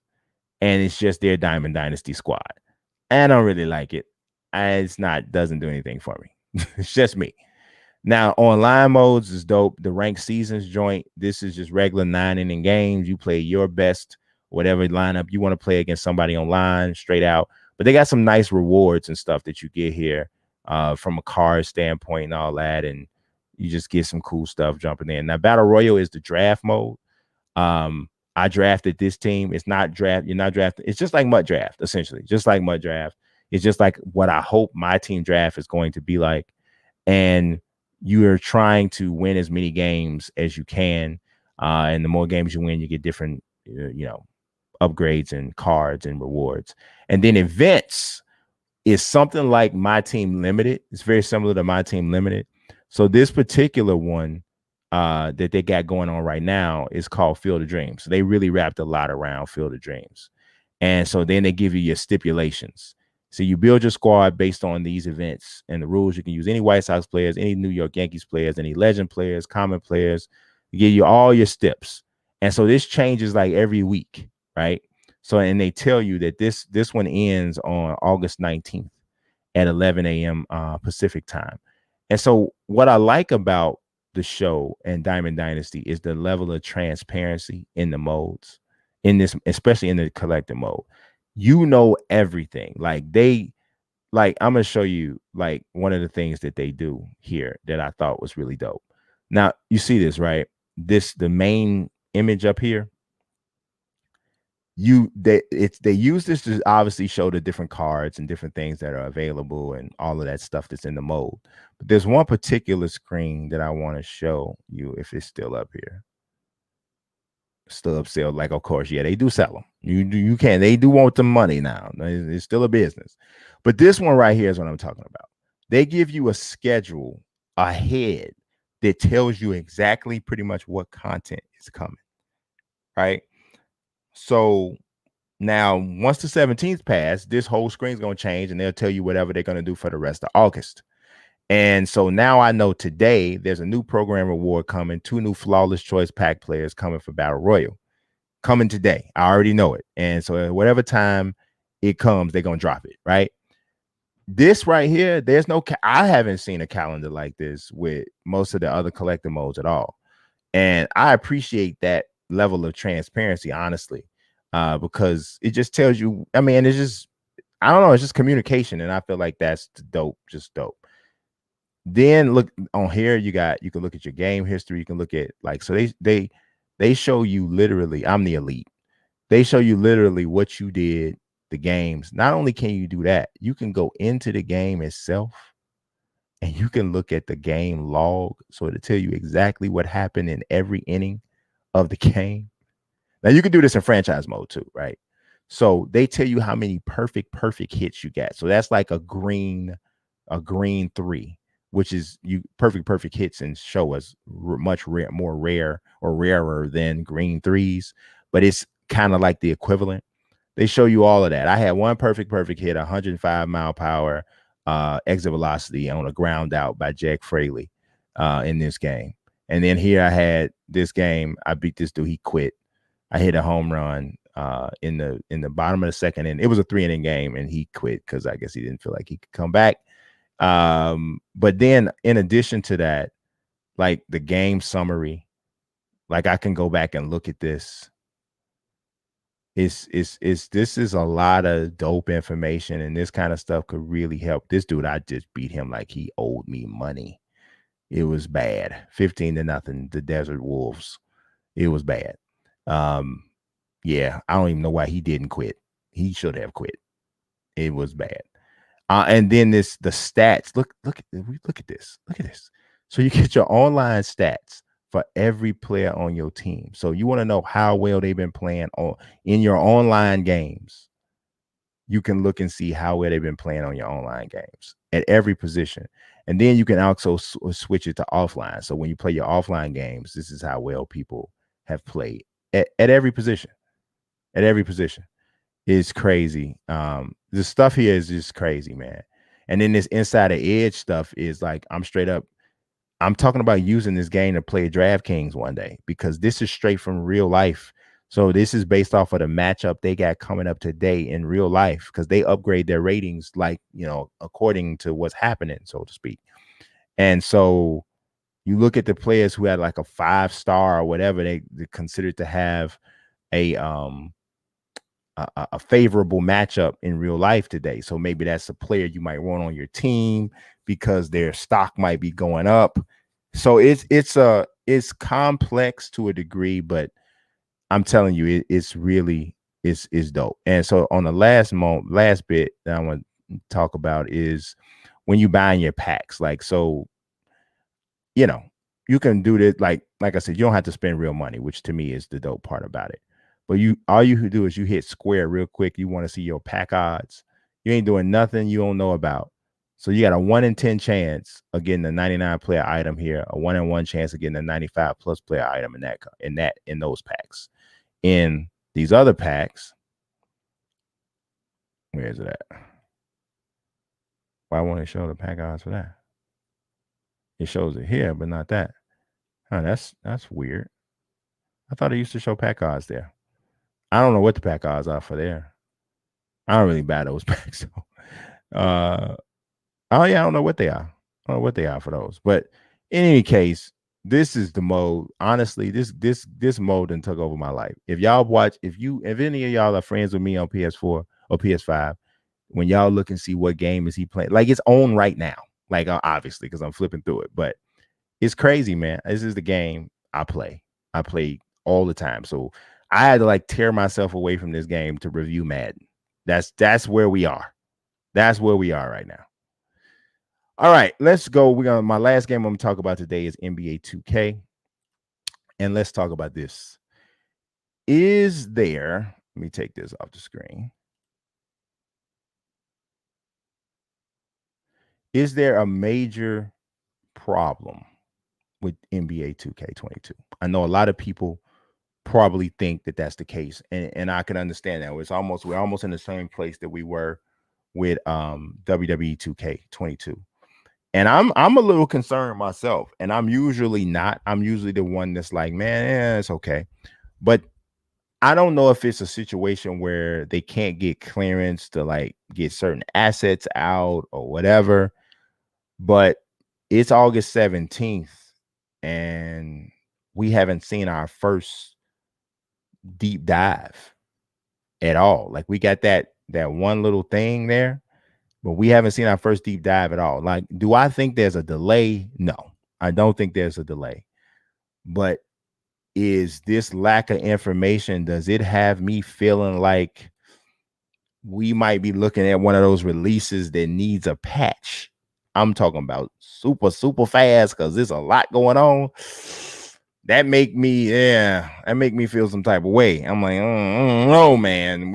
and it's just their Diamond Dynasty squad. I don't really like it. Doesn't do anything for me. It's just me. Now, online modes is dope. The ranked seasons joint, this is just regular 9-inning games. You play your best, whatever lineup you want to play against somebody online, straight out. But they got some nice rewards and stuff that you get here from a card standpoint and all that. And you just get some cool stuff jumping in. Now, Battle Royal is the draft mode. I drafted this team. It's not draft. You're not drafting. It's just like MUT Draft, essentially. Just like MUT Draft. It's just like what I hope my team draft is going to be like. And you are trying to win as many games as you can. And the more games you win, you get different, upgrades and cards and rewards. And then events is something like My Team Limited. It's very similar to My Team Limited. So this particular one that they got going on right now is called Field of Dreams. So they really wrapped a lot around Field of Dreams. And so then they give you your stipulations. So you build your squad based on these events and the rules. You can use any White Sox players, any New York Yankees players, any legend players, common players. They give you all your steps. And so this changes like every week, right? So, and they tell you that this one ends on August 19th at 11 a.m. Pacific time. And so what I like about the show and Diamond Dynasty is the level of transparency in the modes, in this, especially in the collective mode. You know everything. I'm gonna show you like one of the things that they do here that I thought was really dope. Now you see this, right? The main image up here. They use this to obviously show the different cards and different things that are available and all of that stuff that's in the mode. But there's one particular screen that I want to show you if it's still up here. Still up sale, like, of course, yeah, they do sell them. You can, they do want the money now. It's still a business. But this one right here is what I'm talking about. They give you a schedule ahead that tells you exactly pretty much what content is coming, right? So now once the 17th passed, this whole screen is going to change and they'll tell you whatever they're going to do for the rest of August. And so now I know today there's a new program reward coming, 2 new Flawless Choice Pack players coming for Battle Royal. Coming today. I already know it. And so at whatever time it comes, they're going to drop it, right? This right here, there's no, I haven't seen a calendar like this with most of the other collector modes at all. And I appreciate that level of transparency, honestly, because it just tells you, I mean, it's just, I don't know, it's just communication. And I feel like that's dope, just dope. Then look on here, you can look at your game history. You can look at like, so they show you literally, I'm the elite. They show you literally what you did, the games. Not only can you do that, you can go into the game itself and you can look at the game log. So it'll tell you exactly what happened in every inning of the game. Now you can do this in franchise mode too, right? So they tell you how many perfect hits you got. So that's like a green 3, which is perfect hits and show us much more rare or rarer than green 3s, but it's kind of like the equivalent. They show you all of that. I had one perfect hit, 105 mile power exit velocity on a ground out by Jack Fraley in this game. And then here I had this game. I beat this dude. He quit. I hit a home run in the bottom of the second inning. It was a 3-inning game, and he quit because I guess he didn't feel like he could come back. But then in addition to that, like the game summary, like I can go back and look at this. This is a lot of dope information, and this kind of stuff could really help. This dude, I just beat him like he owed me money. It was bad. 15-0, the Desert Wolves. It was bad. Yeah, I don't even know why he didn't quit. He should have quit. It was bad. And then the stats. Look at this. Look at this. So you get your online stats for every player on your team. So you want to know how well they've been playing in your online games. You can look and see how well they've been playing on your online games at every position. And then you can also switch it to offline. So when you play your offline games, this is how well people have played at every position. At every position. It's crazy. The stuff here is just crazy, man. And then this inside the edge stuff is like, I'm talking about using this game to play DraftKings one day, because this is straight from real life. So this is based off of the matchup they got coming up today in real life, because they upgrade their ratings, like, according to what's happening, so to speak. And so you look at the players who had like a 5-star or whatever, they're considered to have a favorable matchup in real life today. So maybe that's a player you might want on your team because their stock might be going up. So it's complex to a degree, but I'm telling you, it's really it's dope. And so on the last bit that I want to talk about is when you buying your packs. Like, so, you know, you can do this, like I said, you don't have to spend real money, which to me is the dope part about it. But all you do is you hit square real quick. You want to see your pack odds. You ain't doing nothing you don't know about. So you got a 1 in 10 chance of getting the 99 player item here, a 1 in 1 chance of getting a 95 plus player item in those packs. In these other packs, where is it at? Why won't it show the pack odds for that? It shows it here, but not that. Huh, that's weird. I thought it used to show pack odds there. I don't know what the pack odds are for there. I don't really buy those packs. Oh yeah, I don't know what they are. I don't know what they are for those. But in any case, this is the mode. Honestly, this mode done took over my life. If y'all watch, if any of y'all are friends with me on PS4 or PS5, when y'all look and see what game is he playing, like it's on right now. Like obviously, because I'm flipping through it, but it's crazy, man. This is the game I play. I play all the time. So I had to like tear myself away from this game to review Madden. That's where we are. That's where we are right now. All right, let's go. My last game I'm gonna talk about today is NBA 2K. And let's talk about this. Let me take this off the screen. Is there a major problem with NBA 2K22? I know a lot of people probably think that that's the case, and I can understand that. We're almost in the same place that we were with WWE 2K22. And I'm a little concerned myself, and I'm usually not. I'm usually the one that's like, man, it's okay. But I don't know if it's a situation where they can't get clearance to like get certain assets out or whatever. But it's August 17th, and we haven't seen our first deep dive at all. Like we got that one little thing there, but we haven't seen our first deep dive at all. Like, do I think there's a delay? No, I don't think there's a delay. But is this lack of information, does it have me feeling like we might be looking at one of those releases that needs a patch? I'm talking about super, super fast because there's a lot going on. That make me feel some type of way. I'm like, I don't know, man.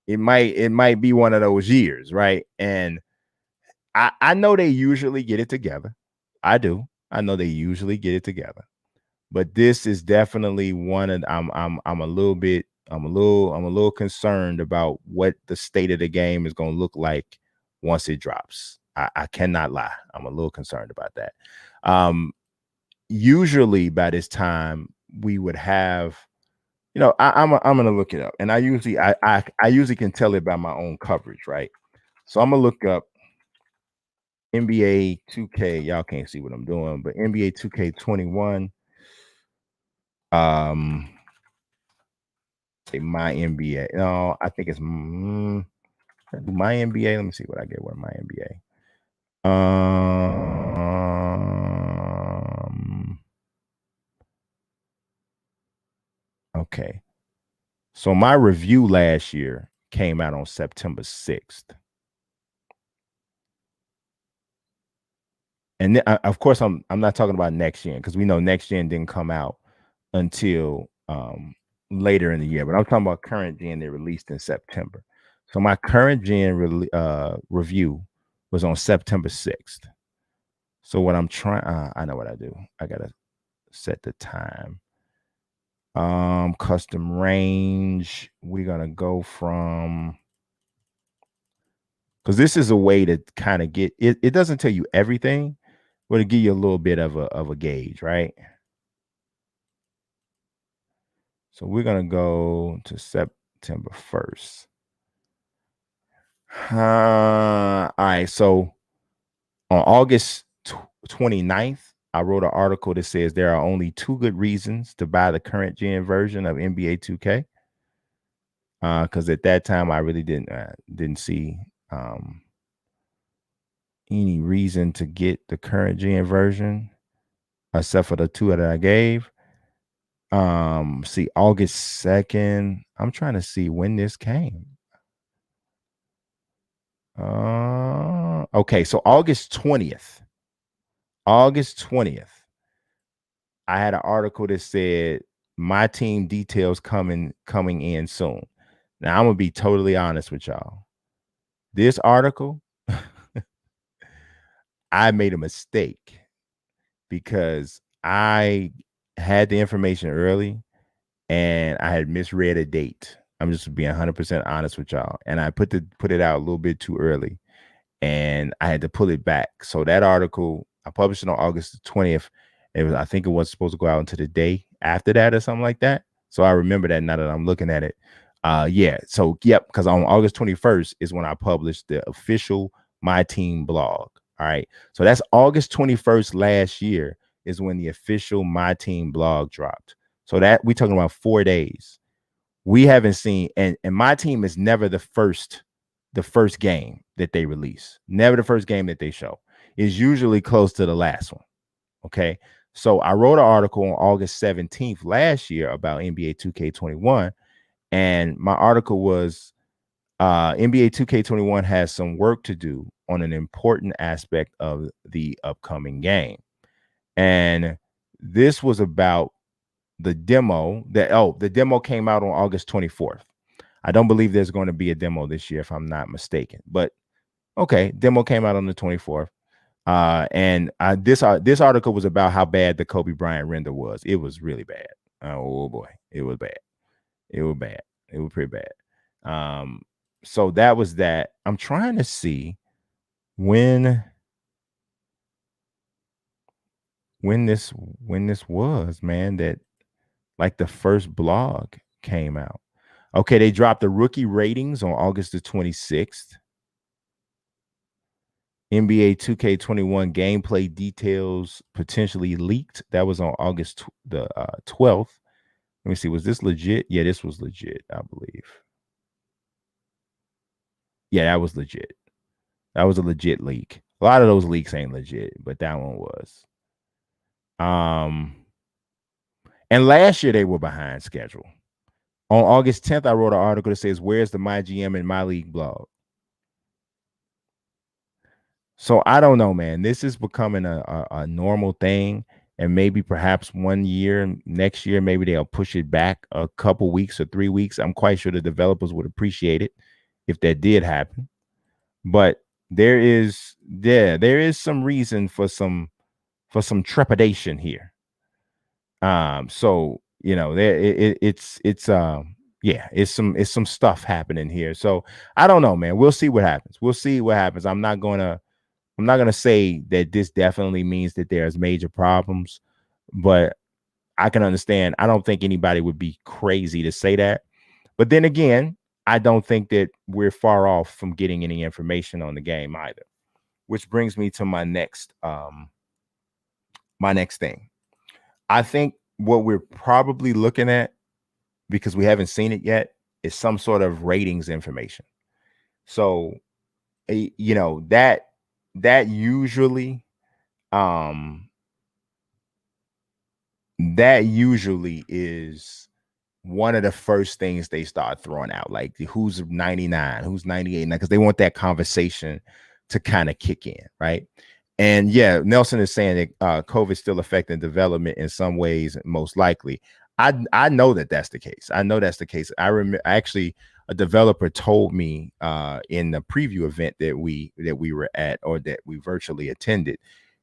It might be one of those years, right? And I know they usually get it together. I do. I know they usually get it together. But this is definitely one of I'm a little concerned about what the state of the game is going to look like once it drops. I cannot lie. I'm a little concerned about that. Usually by this time we would have, I'm gonna look it up, and I usually can tell it by my own coverage, right? So I'm gonna look up NBA 2K. Y'all can't see what I'm doing, but NBA 2K21. Say my NBA. No, I think it's my NBA. Let me see what I get with my NBA. Okay. So my review last year came out on September 6th. And of course, I'm not talking about next gen, because we know next gen didn't come out until later in the year. But I'm talking about current gen that released in September. So my current gen review was on September 6th. So what I'm trying, I know what I do. I gotta set the time. Custom range. We're gonna go from, because this is a way to kind of get it. It doesn't tell you everything, but it give you a little bit of a gauge, right? So we're gonna go to September 1st. All right. So on August 29th, I wrote an article that says there are only 2 good reasons to buy the current gen version of NBA 2K. Because at that time I really didn't see any reason to get the current gen version. except for the two that I gave. See, August 2nd. I'm trying to see when this came. Okay, so August 20th. August 20th. I had an article that said my team details coming in soon. Now I'm gonna be totally honest with y'all. This article, I made a mistake because I had the information early and I had misread a date. I'm just being 100% honest with y'all, and I put it out a little bit too early, and I had to pull it back. So that article I published it on August the 20th. I think it was supposed to go out into the day after that or something like that. So I remember that now that I'm looking at it. Yeah. So yep, because on August 21st is when I published the official My Team blog. All right. So that's August 21st last year is when the official My Team blog dropped. So that we're talking about 4 days. We haven't seen, and My Team is never the first game that they release. Never the first game that they show. Is usually close to the last one. Okay. So I wrote an article on August 17th last year about NBA 2K21. And my article was NBA 2K21 has some work to do on an important aspect of the upcoming game. And this was about the demo the demo came out on August 24th. I don't believe there's going to be a demo this year, if I'm not mistaken. But okay, demo came out on the 24th. And this article was about how bad the Kobe Bryant render was. It was really bad. Oh boy, it was bad. It was bad. It was pretty bad. So that was that. I'm trying to see when this was, man, that like the first blog came out. Okay, they dropped the rookie ratings on August the 26th. NBA 2K21 gameplay details potentially leaked. That was on August the 12th. Let me see. Was this legit? Yeah, this was legit, I believe. Yeah, that was legit. That was a legit leak. A lot of those leaks ain't legit, but that one was. And last year they were behind schedule. On August 10th, I wrote an article that says, "Where's the My GM and My League blog?" So I don't know, man. This is becoming a normal thing. And maybe perhaps one year, next year, maybe they'll push it back a couple weeks or 3 weeks. I'm quite sure the developers would appreciate it if that did happen. But there is some reason for some trepidation here. So it's some stuff happening here. So I don't know, man. We'll see what happens. I'm not gonna say that this definitely means that there's major problems, but I can understand. I don't think anybody would be crazy to say that. But then again, I don't think that we're far off from getting any information on the game either. Which brings me to my next thing. I think what we're probably looking at, because we haven't seen it yet, is some sort of ratings information. So, that usually is one of the first things they start throwing out, like who's 99, who's 98, because they want that conversation to kind of kick in, right? And yeah, Nelson is saying that COVID still affecting development in some ways, most likely. I know that's the case. I know that's the case. I remember actually a developer told me in the preview event that we were at, or that we virtually attended.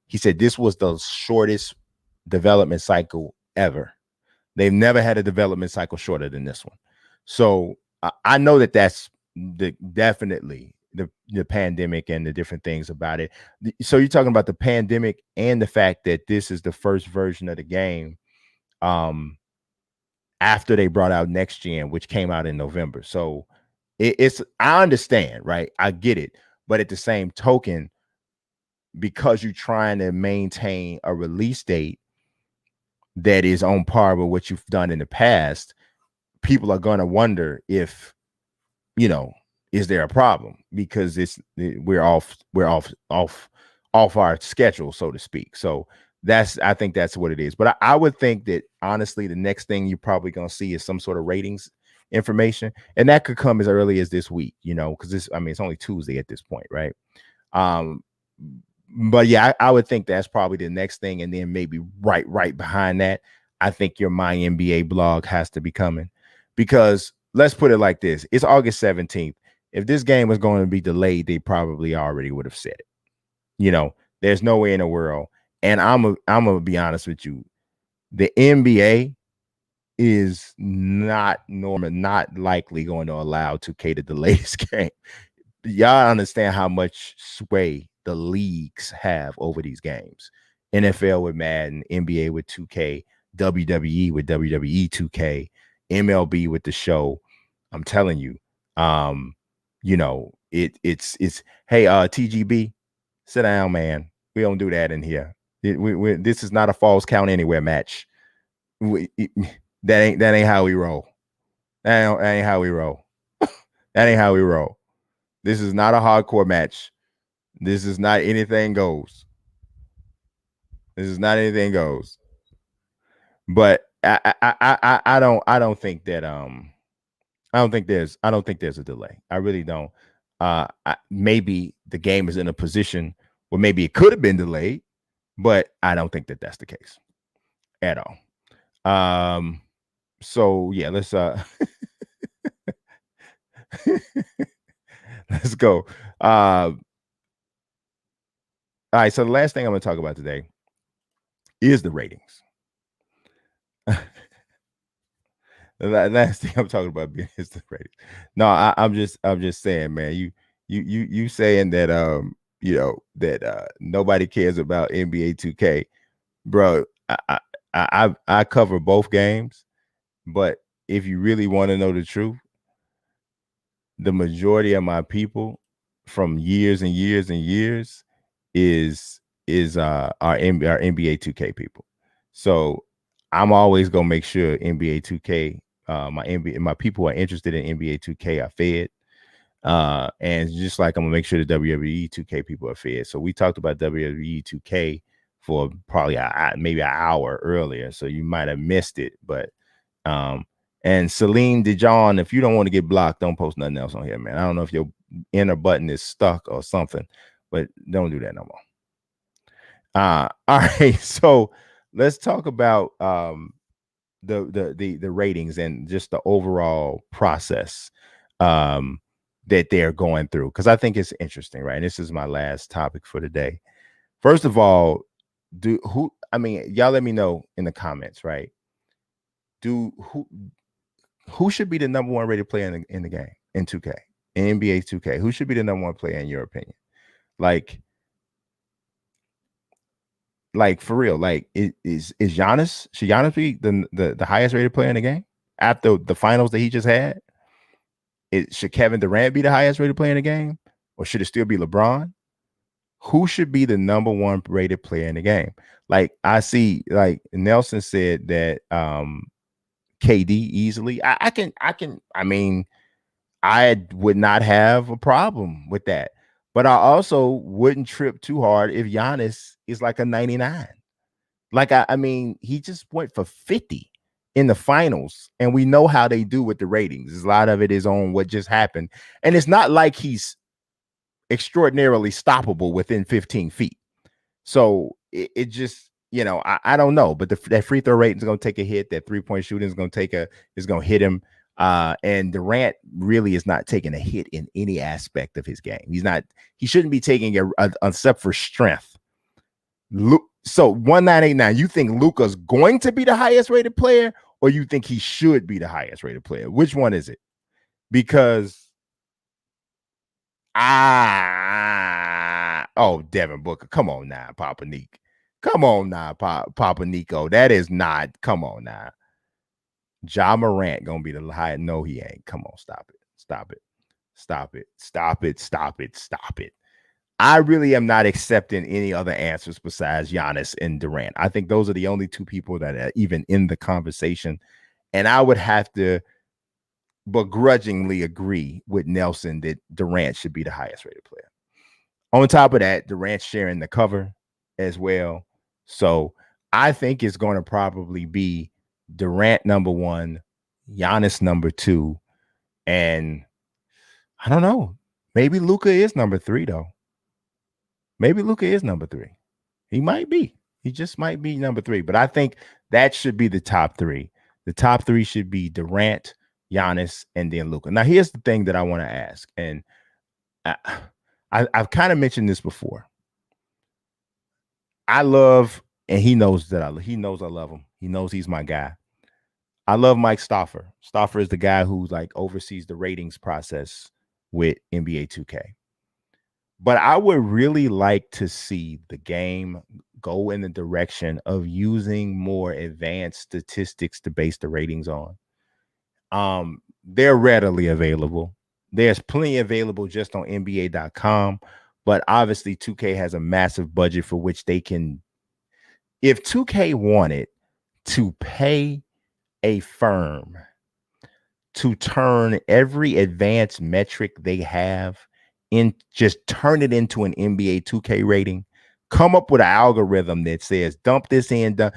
He said this was the shortest development cycle ever. They've never had a development cycle shorter than this one. So I know that's definitely the pandemic and the different things about it. So you're talking about the pandemic and the fact that this is the first version of the game after they brought out Next Gen, which came out in November. So it's I understand, right? I get it. But at the same token, because you're trying to maintain a release date that is on par with what you've done in the past, people are going to wonder if, is there a problem? Because we're off our schedule, so to speak. So I think that's what it is. But I would think that honestly, the next thing you're probably gonna see is some sort of ratings information, and that could come as early as this week, because it's only Tuesday at this point, right? Um, but yeah, I would think that's probably the next thing, and then maybe right behind that, I think your My NBA blog has to be coming, because let's put it like this: it's August 17th. If this game was going to be delayed, they probably already would have said it. There's no way in the world. And I'm gonna be honest with you, the NBA is not likely going to allow 2K to delay this game. Y'all understand how much sway the leagues have over these games. NFL with Madden, NBA with 2K, WWE with WWE 2K, MLB with The Show. I'm telling you, it's hey, TGB, sit down, man. We don't do that in here. This is not a falls count anywhere match. That ain't how we roll. That ain't how we roll. That ain't how we roll. This is not a hardcore match. This is not anything goes. This is not anything goes. But I don't think that I don't think there's a delay. I really don't. Maybe the game is in a position where maybe it could have been delayed, but I don't think that that's the case at all. So yeah, let's let's go. All right, so the last thing I'm going to talk about today is the ratings. The last thing I'm talking about is the ratings. No, I'm just saying, man. You saying that that nobody cares about NBA 2K, bro. I cover both games, but if you really want to know the truth, the majority of my people from years and years and years is our NBA 2K people. So I'm always gonna make sure NBA 2K, my people who are interested in NBA 2K are fed. And just like I'm gonna make sure the WWE 2K people are fed. So we talked about WWE 2K for probably maybe an hour earlier, so you might have missed it. But and Celine Dijon, if you don't want to get blocked, don't post nothing else on here, man. I don't know if your enter button is stuck or something, but don't do that no more. All right, so let's talk about the ratings and just the overall process that they're going through, because I think it's interesting, right? And this is my last topic for today. First of all, y'all let me know in the comments, right? Who should be the number one rated player in the game in 2K, in NBA 2K? Who should be the number one player in your opinion? Like for real, like is Giannis? Should Giannis be the highest rated player in the game after the finals that he just had? Should Kevin Durant be the highest rated player in the game, or should it still be LeBron? Who should be the number one rated player in the game? Like I see, like Nelson said that KD easily. I would not have a problem with that. But I also wouldn't trip too hard if Giannis is like a 99. Like, he just went for 50 in the finals, and we know how they do with the ratings. A lot of it is on what just happened. And it's not like he's extraordinarily stoppable within 15 feet. So it just, I don't know. But that free throw rating is going to take a hit. That 3-point shooting is going to hit him. And Durant really is not taking a hit in any aspect of his game. He shouldn't be taking except for strength. So 1989, you think Luka's going to be the highest rated player, or you think he should be the highest rated player? Which one is it? Because Devin Booker, come on now, Papa Nick. Come on now, Papa Nico. That is not, come on now. Ja Morant gonna be the high. No, he ain't. Come on, stop it. I really am not accepting any other answers besides Giannis and Durant. I think those are the only two people that are even in the conversation. And I would have to begrudgingly agree with Nelson that Durant should be the highest rated player. On top of that, Durant's sharing the cover as well. So I think it's going to probably be Durant number 1, Giannis number 2, and I don't know. Maybe Luka is number 3 though. Maybe Luka is number 3. He might be. He just might be number 3. But I think that should be the top 3. The top 3 should be Durant, Giannis, and then Luka. Now, here's the thing that I want to ask, and I've kind of mentioned this before. I love, and he knows that he knows I love him. He knows he's my guy. I love Mike Stauffer. Stauffer is the guy who like oversees the ratings process with NBA 2K. But I would really like to see the game go in the direction of using more advanced statistics to base the ratings on. They're readily available. There's plenty available just on NBA.com, but obviously 2K has a massive budget for which they can. If 2K wanted to pay a firm to turn every advanced metric they have in, just turn it into an NBA 2K rating, come up with an algorithm that says dump this in, the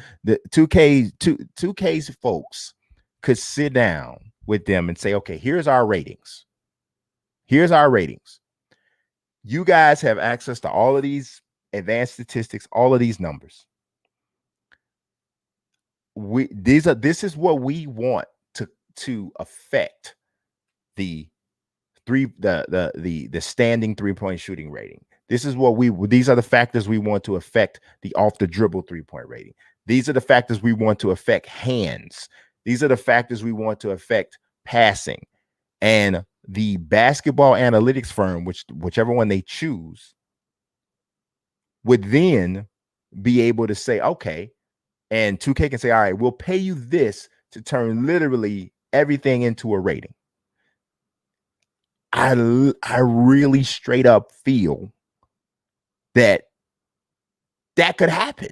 2K's folks could sit down with them and say, okay, here's our ratings. Here's our ratings. You guys have access to all of these advanced statistics, all of these numbers. This is what we want to affect the standing 3-point shooting rating. These are the factors we want to affect the off the dribble 3-point rating. These are the factors we want to affect hands. These are the factors we want to affect passing. And the basketball analytics firm, whichever one they choose, would then be able to say, okay, and 2K can say, all right, we'll pay you this to turn literally everything into a rating. I really straight up feel that could happen.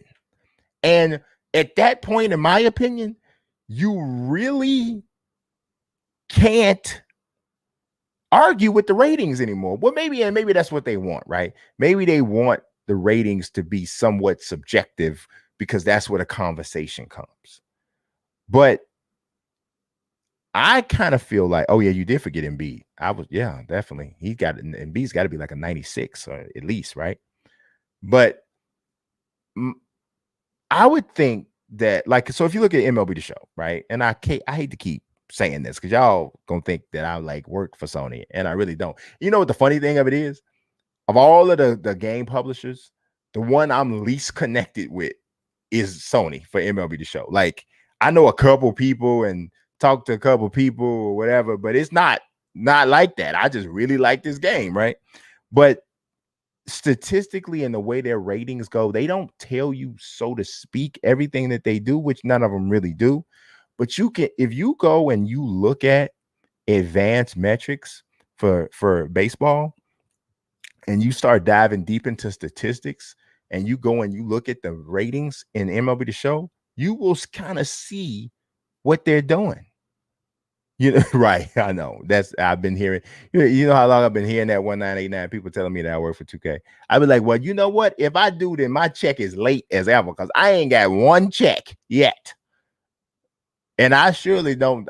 And at that point, in my opinion, you really can't argue with the ratings anymore. Well, maybe that's what they want, right? Maybe they want the ratings to be somewhat subjective because that's where the conversation comes. But I kind of feel like, oh yeah, you did forget Embiid. Yeah, definitely. Embiid's got to be like a 96 or at least, right? But I would think that, like, so if you look at MLB The Show, right? And I hate to keep saying this because y'all gonna think that I like work for Sony, and I really don't. You know what the funny thing of it is? Of all of the game publishers, the one I'm least connected with is Sony for MLB The Show. Like, I know a couple people and talk to a couple people or whatever, but it's not like that. I just really like this game, right? But statistically and the way their ratings go, they don't tell you, so to speak, everything that they do, which none of them really do. But you can, if you go and you look at advanced metrics for baseball and you start diving deep into statistics and you go and you look at the ratings in MLB The Show, you will kind of see what they're doing. You know, right? I know. I've been hearing. You know how long I've been hearing that 1989 people telling me that I work for 2K. I'd be like, well, you know what? If I do, then my check is late as ever because I ain't got one check yet. And I surely know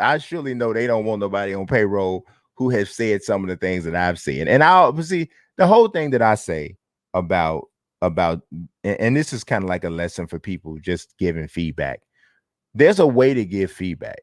they don't want nobody on payroll who has said some of the things that I've said. And I'll see the whole thing that I say about, and this is kind of like a lesson for people just giving feedback. There's a way to give feedback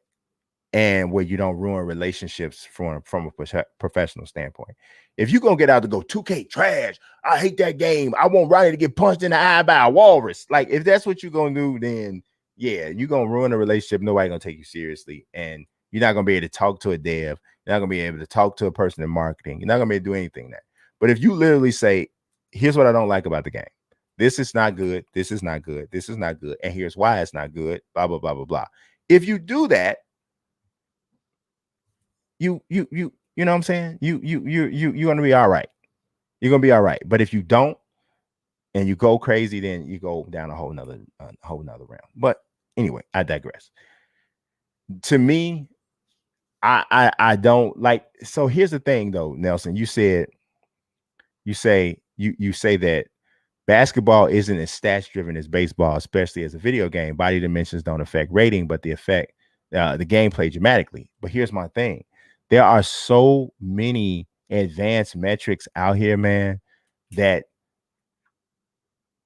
and where you don't ruin relationships from a professional standpoint. If you're going to get out to go 2K trash, I hate that game, I want Ronnie to get punched in the eye by a walrus. Like, if that's what you're going to do, then yeah, you're going to ruin a relationship. Nobody going to take you seriously. And you're not going to be able to talk to a dev. You're not going to be able to talk to a person in marketing. You're not going to be able to do anything that. But if you literally say, here's what I don't like about the game. This is not good. This is not good. This is not good. And here's why it's not good. Blah, blah, blah, blah, blah. If you do that, you know what I'm saying? You're gonna be all right. You're gonna be all right. But if you don't and you go crazy, then you go down a whole nother round. But anyway, I digress. To me, I don't like. So here's the thing, though, Nelson. You say that basketball isn't as stats driven as baseball, especially as a video game. Body dimensions don't affect rating, but they affect the gameplay dramatically. But here's my thing. There are so many advanced metrics out here, man, that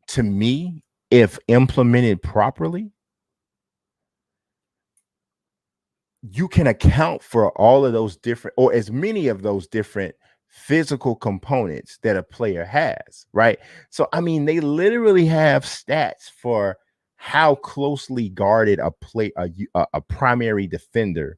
to me, if implemented properly, you can account for all of those different, or as many of those different physical components that a player has, right? So, I mean, they literally have stats for how closely guarded a primary defender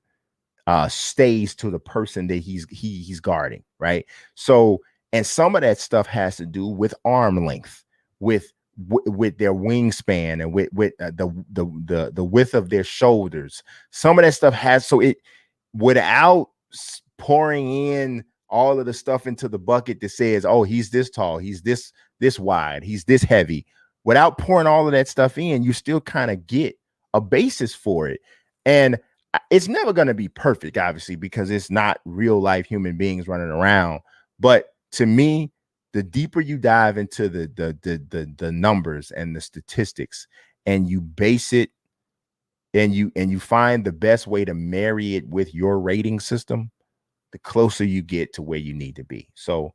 stays to the person that he's guarding, right? So, and some of that stuff has to do with arm length, with their wingspan, and with the width of their shoulders. Some of that stuff has, so it, without pouring in all of the stuff into the bucket that says, oh, he's this tall, he's this wide, he's this heavy. Without pouring all of that stuff in, you still kind of get a basis for it. And it's never going to be perfect, obviously, because it's not real life human beings running around. But to me, the deeper you dive into the numbers and the statistics, and you base it, and you find the best way to marry it with your rating system, the closer you get to where you need to be. So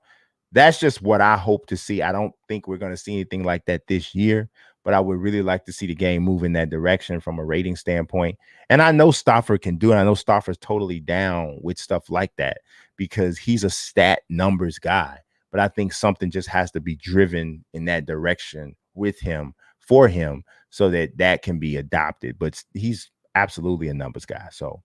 that's just what I hope to see. I don't think we're going to see anything like that this year, but I would really like to see the game move in that direction from a rating standpoint. And I know Stoffer can do it. I know Stoffer's totally down with stuff like that because he's a stat numbers guy. But I think something just has to be driven in that direction with him, for him, so that that can be adopted. But he's absolutely a numbers guy. So,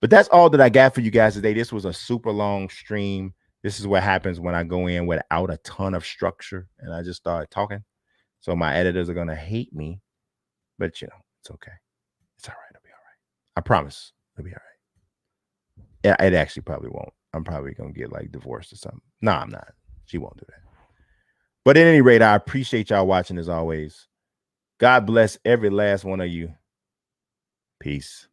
but that's all that I got for you guys today. This was a super long stream. This is what happens when I go in without a ton of structure and I just start talking. So my editors are going to hate me, but you know, it's okay. It's all right. It'll be all right. I promise it'll be all right. It actually probably won't. I'm probably going to get like divorced or something. No, I'm not. She won't do that. But at any rate, I appreciate y'all watching as always. God bless every last one of you. Peace.